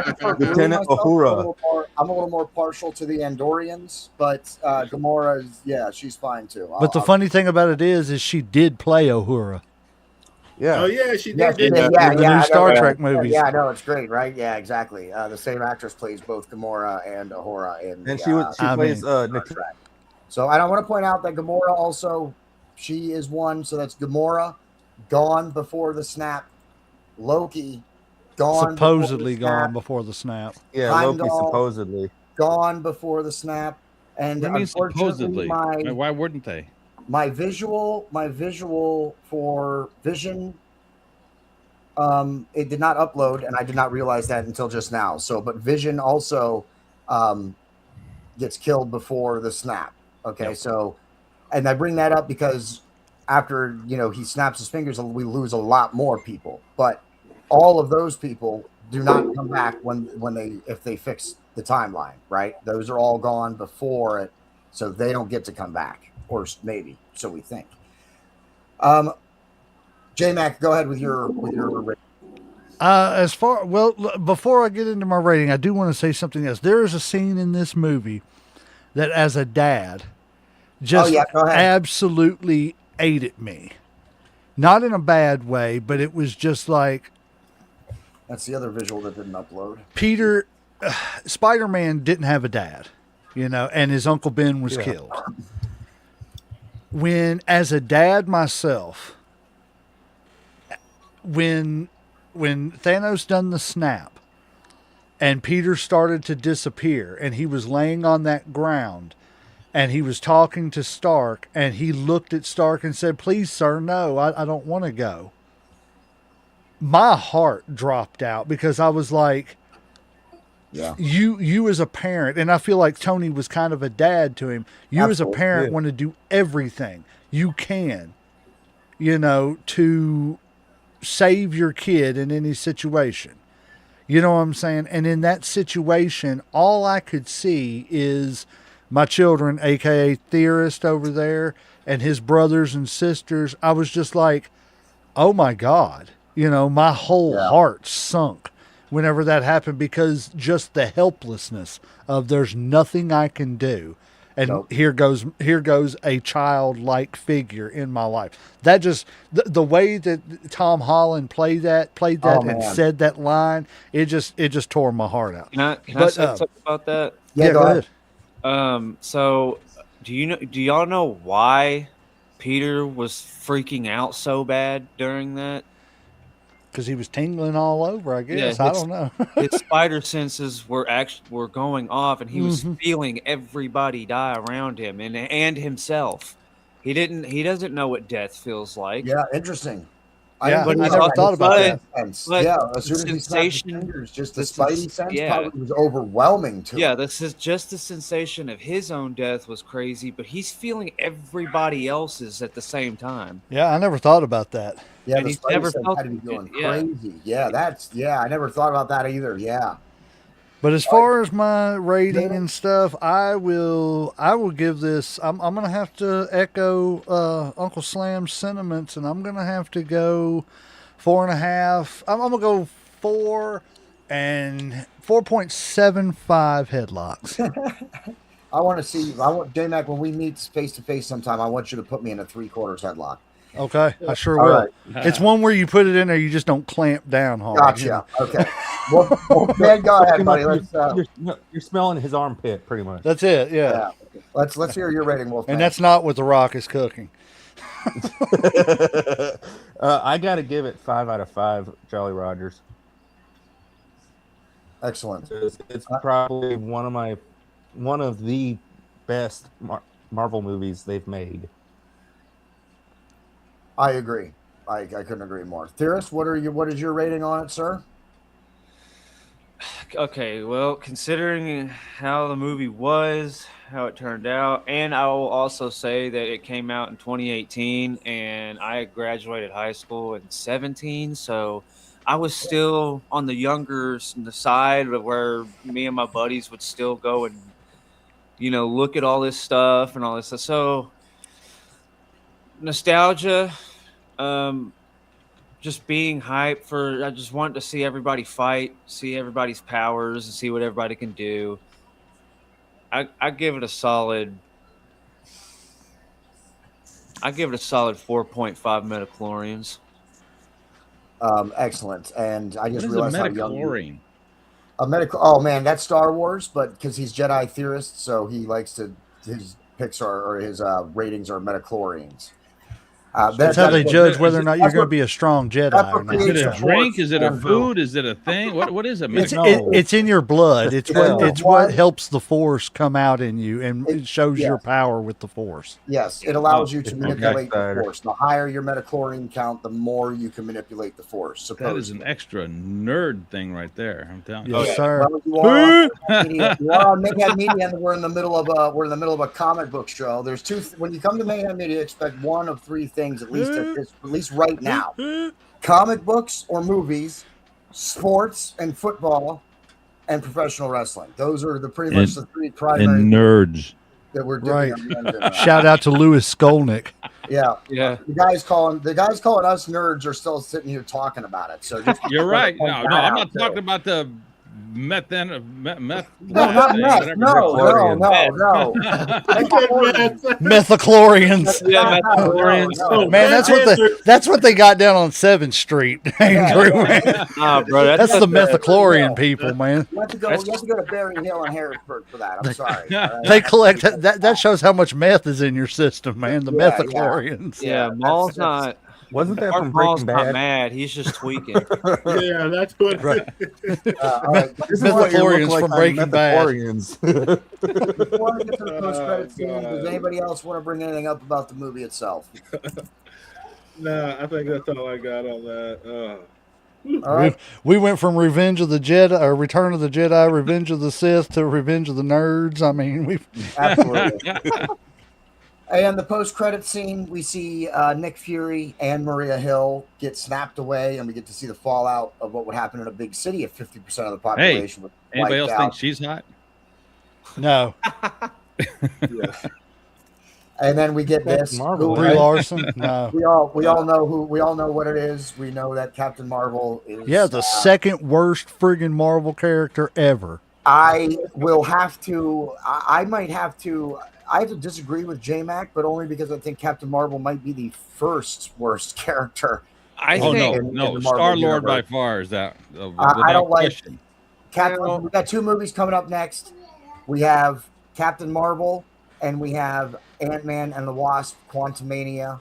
prefer Lieutenant Uhura. I'm a little more partial to the Andorians, but Gamora is, she's fine too. But the funny thing about it is she did play Uhura. Yeah. Oh yeah, she Yeah, did. yeah, in the new Star Trek movies. Yeah, I know it's great, right? Yeah, exactly. The same actress plays both Gamora and Uhura in. And she plays contract. So I want to point out that Gamora also, she is one. So that's Gamora, gone before the snap. Loki, gone. Supposedly gone before the snap. Yeah, Loki supposedly gone before the snap. And What do you mean supposedly? Why wouldn't they? My visual for Vision, it did not upload, and I did not realize that until just now. So, but Vision also gets killed before the snap. Okay, Yep. so, and I bring that up because after he snaps his fingers, we lose a lot more people. But all of those people do not come back if they fix the timeline, right? Those are all gone before it, so they don't get to come back. Or maybe, so we think. J-Mac, go ahead with your rating. Before I get into my rating, I do want to say something else. There is a scene in this movie that, as a dad, just absolutely ate at me. Not in a bad way, but it was just like... That's the other visual that didn't upload. Peter, Spider-Man didn't have a dad, and his Uncle Ben was killed. When, as a dad myself, when Thanos done the snap and Peter started to disappear and he was laying on that ground and he was talking to Stark and he looked at Stark and said, "Please, sir, no, I don't want to go." My heart dropped out because I was like, you as a parent, and I feel like Tony was kind of a dad to him. You as a parent want to do everything you can, to save your kid in any situation. You know what I'm saying? And in that situation, all I could see is my children, aka Theorist over there, and his brothers and sisters. I was just like, oh my God, my whole heart sunk whenever that happened, because just the helplessness of there's nothing I can do. And here goes a childlike figure in my life. That just the way that Tom Holland played that and said that line, it just tore my heart out. Can I say something about that? Yeah, go ahead. So do y'all know why Peter was freaking out so bad during that? Because he was tingling all over, I guess. I don't know. His spider senses were going off, and he was feeling everybody die around him and himself. He doesn't know what death feels like. Yeah, interesting. Yeah, didn't I think never about thought about that. that. Sense. But Yeah, as the soon as he snapped his sensation, fingers, just the the spidey sens- sense yeah. probably was overwhelming to Yeah, him. this is just the sensation of his own death was crazy, but he's feeling everybody else's at the same time. Yeah, I never thought about that. Yeah, And the he's spidey never sense felt had to be it. going Yeah. crazy. Yeah, I never thought about that either. Yeah. But as far as my rating and stuff, I will give this. I'm gonna have to echo Uncle Slam's sentiments, and I'm gonna have to go 4.5. I'm gonna go 4.75 headlocks. I want to see. I want J-Mac when we meet face to face sometime. I want you to put me in a 3/4 headlock. Okay, I sure All will. right. It's one where you put it in there, you just don't clamp down hard. Gotcha. you know? Okay. Well, man, go ahead, buddy. Let's You're smelling his armpit, pretty much. That's it. Yeah. let's hear your rating, Wolfman. And that's not what The Rock is cooking. I got to give it 5 out of 5 Jolly Rogers. Excellent. It's probably one of the best Marvel movies they've made. I agree. I couldn't agree more. Theorist, what is your rating on it, sir? Okay, well, considering how the movie was, how it turned out, and I will also say that it came out in 2018, and I graduated high school in 17, so I was still on the younger side of where me and my buddies would still go and, look at all this stuff and all this stuff. So nostalgia, just being hyped I just wanted to see everybody fight, see everybody's powers, and see what everybody can do. I give it a solid 4.5 metachlorians. Excellent. And I just What is realized a how young metachlorine? a medical. Oh man, that's Star Wars, but because he's Jedi theorist, so he likes his picks or his ratings are metachlorians. That's how they judge whether or not you're going to be a strong Jedi or not. Is it a drink? Is it a food? Is it a thing? What is it? It's in your blood. It's what helps the Force come out in you, and it shows your power with the Force. Yes, it allows you to manipulate the Force. The higher your metachlorine count, the more you can manipulate the Force. Supposedly. That is an extra nerd thing right there. I'm telling you. Yes, sir. Well, you are on Mayhem Media, and we're in the middle of a comic book show. There's two. When you come to Mayhem Media, expect one of three things at least right now: comic books or movies, sports and football, and professional wrestling. Those are pretty much the three primary nerds that we're doing. Right. Shout out to Louis Skolnick. Yeah. Yeah. The guys calling us nerds are still sitting here talking about it. So just You're right. No, I'm not talking about the meth. No, not meth. No. Metachlorians. Yeah, metachlorians. Man, that's what they got down on 7th Street. Andrew, man. Nah, bro, That's the metachlorian people, man. You have to go to Berry Hill and Harrisburg for that. I'm sorry. They collect that shows how much meth is in your system, man. The metachlorians. Yeah, Maul's not. Wasn't that from Maul's Breaking not Bad? mad. He's just tweaking. Yeah, that's what. Right. All right. This is what you look Metachlorians like from on Breaking Bad. Metachlorians. Before I get to the post-credit scene, does anybody else want to bring anything up about the movie itself? No, I think that's all I got on that. All right. We went from Revenge of the Jedi, or Return of the Jedi, Revenge of the Sith to Revenge of the Nerds. I mean, we've Absolutely. And the post-credit scene, we see Nick Fury and Maria Hill get snapped away, and we get to see the fallout of what would happen in a big city if 50% of the population was Anybody else wiped think out. she's hot? no. And then we get this. Marvel. Brie Larson. No. We all know what it is. We know that Captain Marvel is The second worst friggin' Marvel character ever. I have to disagree with J-Mac, but only because I think Captain Marvel might be the first worst character. I Oh think in the Marvel Star Lord by universe. far is that. I don't like question. Captain. We got two movies coming up next. We have Captain Marvel, and we have Ant-Man and the Wasp: Quantumania,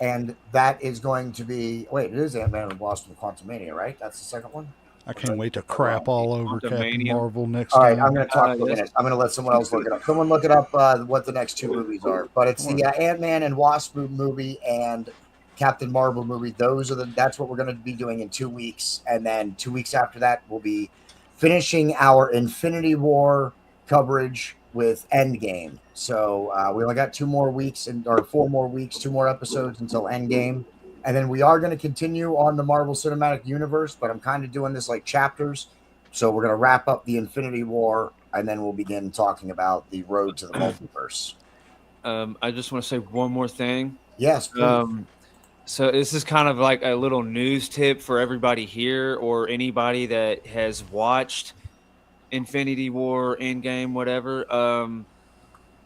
and that is going to be. Wait, it is Ant-Man and the Wasp and Quantumania, right? That's the second one. I can't wait to crap all over Captain Quantumania. Marvel next All right, time. I'm going to talk for a minute. I'm going to let someone else look it up. Someone look it up what the next two movies are. But it's the Ant-Man and Wasp movie and Captain Marvel movie. That's what we're going to be doing in 2 weeks, and then 2 weeks after that, we'll be finishing our Infinity War coverage with Endgame. So we only got 2 more weeks or 4 more weeks, 2 more episodes until Endgame, and then we are going to continue on the Marvel Cinematic Universe. But I'm kind of doing this like chapters. So we're going to wrap up the Infinity War, and then we'll begin talking about the road to the multiverse. I just want to say one more thing. Yes, please. So this is kind of like a little news tip for everybody here or anybody that has watched Infinity War, Endgame, whatever.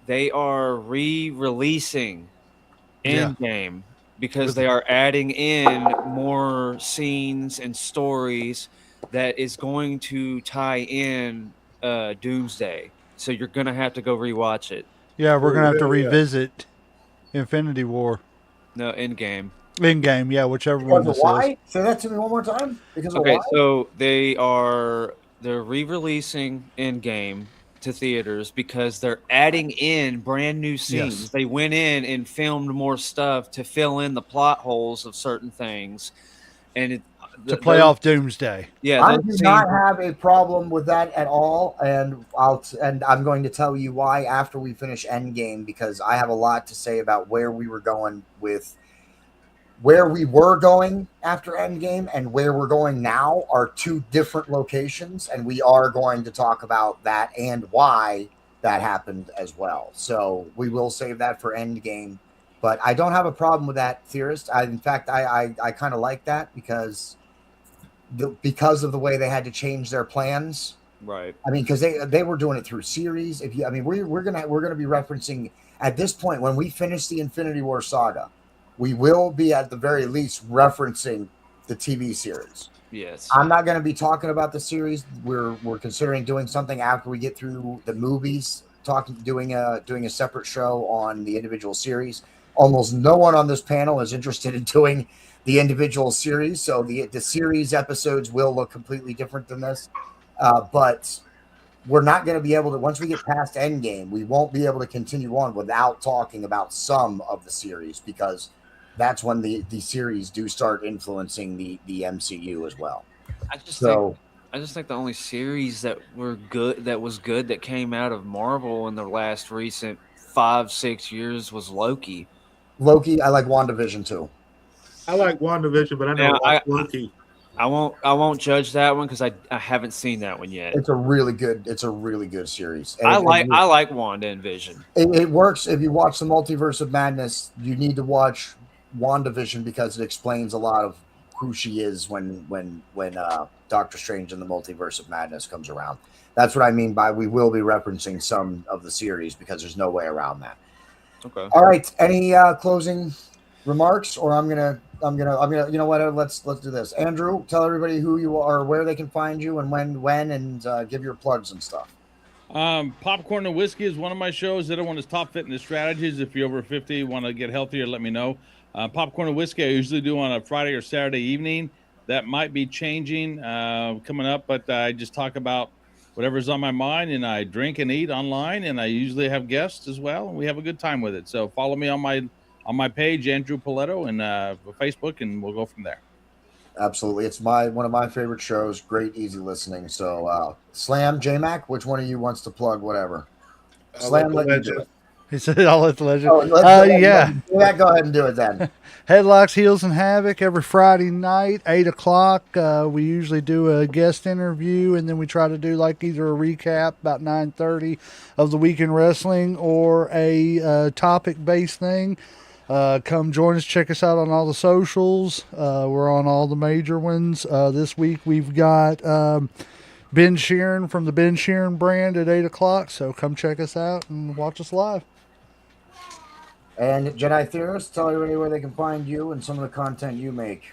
They are re-releasing Yeah. Endgame because they are adding in more scenes and stories that is going to tie in Doomsday. So you're gonna have to go rewatch it. Yeah, we're gonna have to hell yeah. revisit Infinity War. No, Endgame. Endgame, yeah, whichever Because one of this is. why? Say that to me one more time. Because of Okay, why? so they're re-releasing Endgame to theaters because they're adding in brand new scenes. Yes. They went in and filmed more stuff to fill in the plot holes of certain things, and To play off Doomsday. Yeah, I those do scenes. not have a problem with that at all, and I'm going to tell you why after we finish Endgame, because I have a lot to say about where we were going after Endgame and where we're going now are 2 different locations, and we are going to talk about that and why that happened as well. So we will save that for Endgame, but I don't have a problem with that, theorist. In fact, I kind of like that because of the way they had to change their plans. Right. I mean, because they were doing it through series. We're gonna be referencing at this point when we finish the Infinity War saga, we will be at the very least referencing the TV series. Yes. I'm not going to be talking about the series. We're considering doing something after we get through the movies. Doing a separate show on the individual series. Almost no one on this panel is interested in doing the individual series, so the series episodes will look completely different than this. But we're not going to be able to, once we get past Endgame, we won't be able to continue on without talking about some of the series, because that's when the series do start influencing the MCU as well. I just think the only series that was good that came out of Marvel in the last recent 5-6 years was Loki. I like WandaVision too. I like WandaVision, but I know Loki. I won't judge that one because I haven't seen that one yet. It's a really good series. And I like Wanda and Vision. It works if you watch the Multiverse of Madness. You need to watch WandaVision because it explains a lot of who she is when Doctor Strange and the Multiverse of Madness comes around. That's what I mean by we will be referencing some of the series because there's no way around that. Okay. All right. Any closing remarks, or I'm gonna you know what? Let's do this. Andrew, tell everybody who you are, where they can find you, and when, and give your plugs and stuff. Popcorn and Whiskey is one of my shows. The other one is Top Fitness Strategies. If you're over 50, want to get healthier, let me know. Popcorn and Whiskey I usually do on a Friday or Saturday evening. That might be changing coming up, but I just talk about whatever's on my mind, and I drink and eat online, and I usually have guests as well, and we have a good time with it. So follow me on my page, Andrew Paletto, and Facebook, and we'll go from there. Absolutely. It's one of my favorite shows. Great, easy listening. So Slam, J-Mac, which one of you wants to plug whatever? Slam, let me do it. He said, I'll let the legend. Yeah. Go ahead and do it then. Headlocks, Heels, and Havoc every Friday night, 8 o'clock. We usually do a guest interview, and then we try to do like either a recap about 9:30 of the week in wrestling or a topic-based thing. Come join us. Check us out on all the socials. We're on all the major ones. This week we've got Ben Sheeran from the Ben Sheeran brand at 8 o'clock. So come check us out and watch us live. And Jedi Theorist, tell everybody where they can find you and some of the content you make.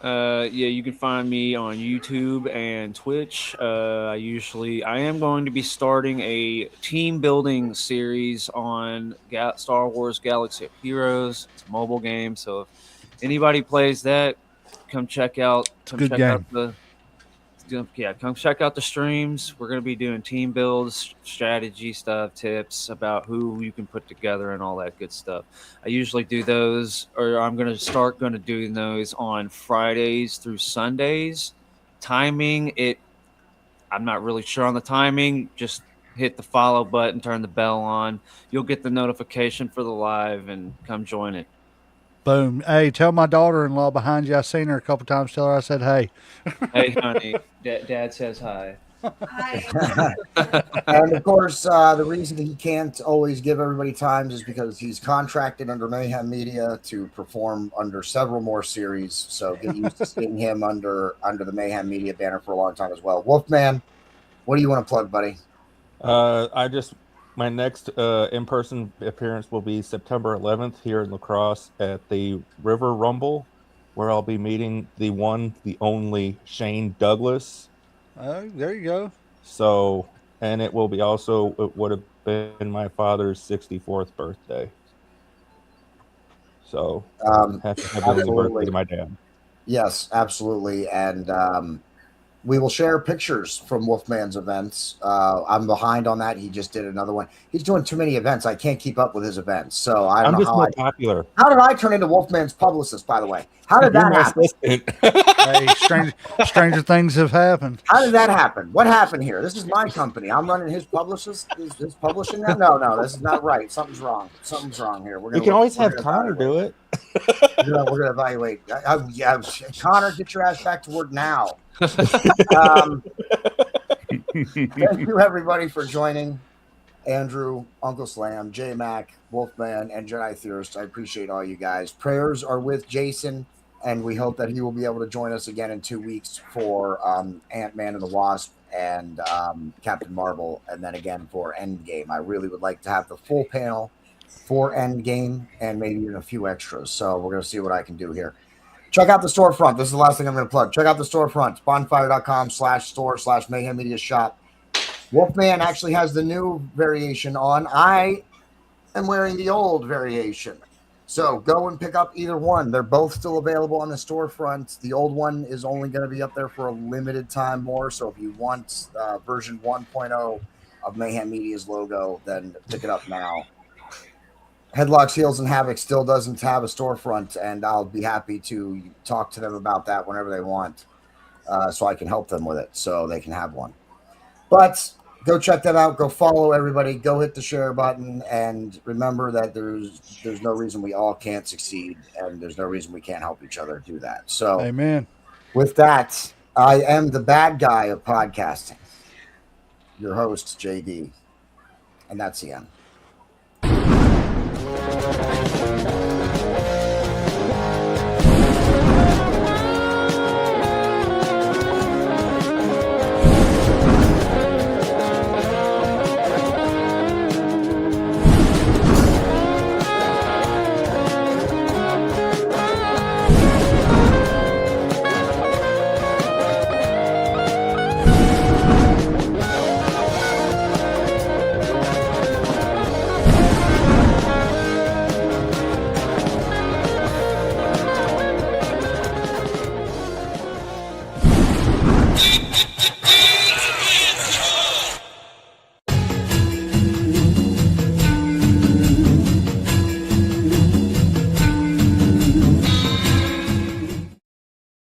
You can find me on YouTube and Twitch. I am going to be starting a team building series on Star Wars Galaxy of Heroes. It's a mobile game, so if anybody plays that, come check out. Good game. come check out the streams. We're going to be doing team builds, strategy stuff, tips about who you can put together and all that good stuff. I usually do those, or I'm going to start doing those on Fridays through Sundays. Timing, I'm not really sure on the timing. Just hit the follow button, turn the bell on. You'll get the notification for the live and come join it. Boom. Hey, tell my daughter-in-law behind you. I seen her a couple times. Tell her I said, hey. Hey, honey, Dad says hi. And of course, the reason he can't always give everybody times is because he's contracted under Mayhem Media to perform under several more series. So get used to seeing him under the Mayhem Media banner for a long time as well. Wolfman, what do you want to plug, buddy? My next in-person appearance will be September 11th here in La Crosse at the River Rumble, where I'll be meeting the one, the only Shane Douglas. Oh, there you go. So, and it would have been my father's 64th birthday. So, happy birthday to my dad. Yes, absolutely. And we will share pictures from Wolfman's events. I'm behind on that. He just did another one. He's doing too many events. I can't keep up with his events. So I don't know how popular. How did I turn into Wolfman's publicist, by the way? How did that happen? Hey, stranger things have happened. How did that happen? What happened here? This is my company. I'm running his publicist. His publishing now? No, this is not right. Something's wrong. Something's wrong here. You can always have Connor do it. We're going to evaluate. Connor, get your ass back to work now. Thank you, everybody, for joining. Andrew, Uncle Slam, J Mac, Wolfman, and Jedi Theorist. I appreciate all you guys. Prayers are with Jason, and we hope that he will be able to join us again in 2 weeks for Ant-Man and the Wasp and Captain Marvel, and then again for Endgame. I really would like to have the full panel for Endgame and maybe even a few extras. So we're going to see what I can do here. Check out the storefront. This is the last thing I'm going to plug. Check out the storefront, bonfire.com/store/Mayhem Media Shop. Wolfman actually has the new variation on. I am wearing the old variation. So go and pick up either one. They're both still available on the storefront. The old one is only going to be up there for a limited time more. So if you want version 1.0 of Mayhem Media's logo, then pick it up now. Headlocks, Heels, and Havoc still doesn't have a storefront, and I'll be happy to talk to them about that whenever they want, so I can help them with it, so they can have one. But go check that out. Go follow everybody. Go hit the share button, and remember that there's no reason we all can't succeed, and there's no reason we can't help each other do that. So, amen. With that, I am the bad guy of podcasting, your host, JD, and that's the end.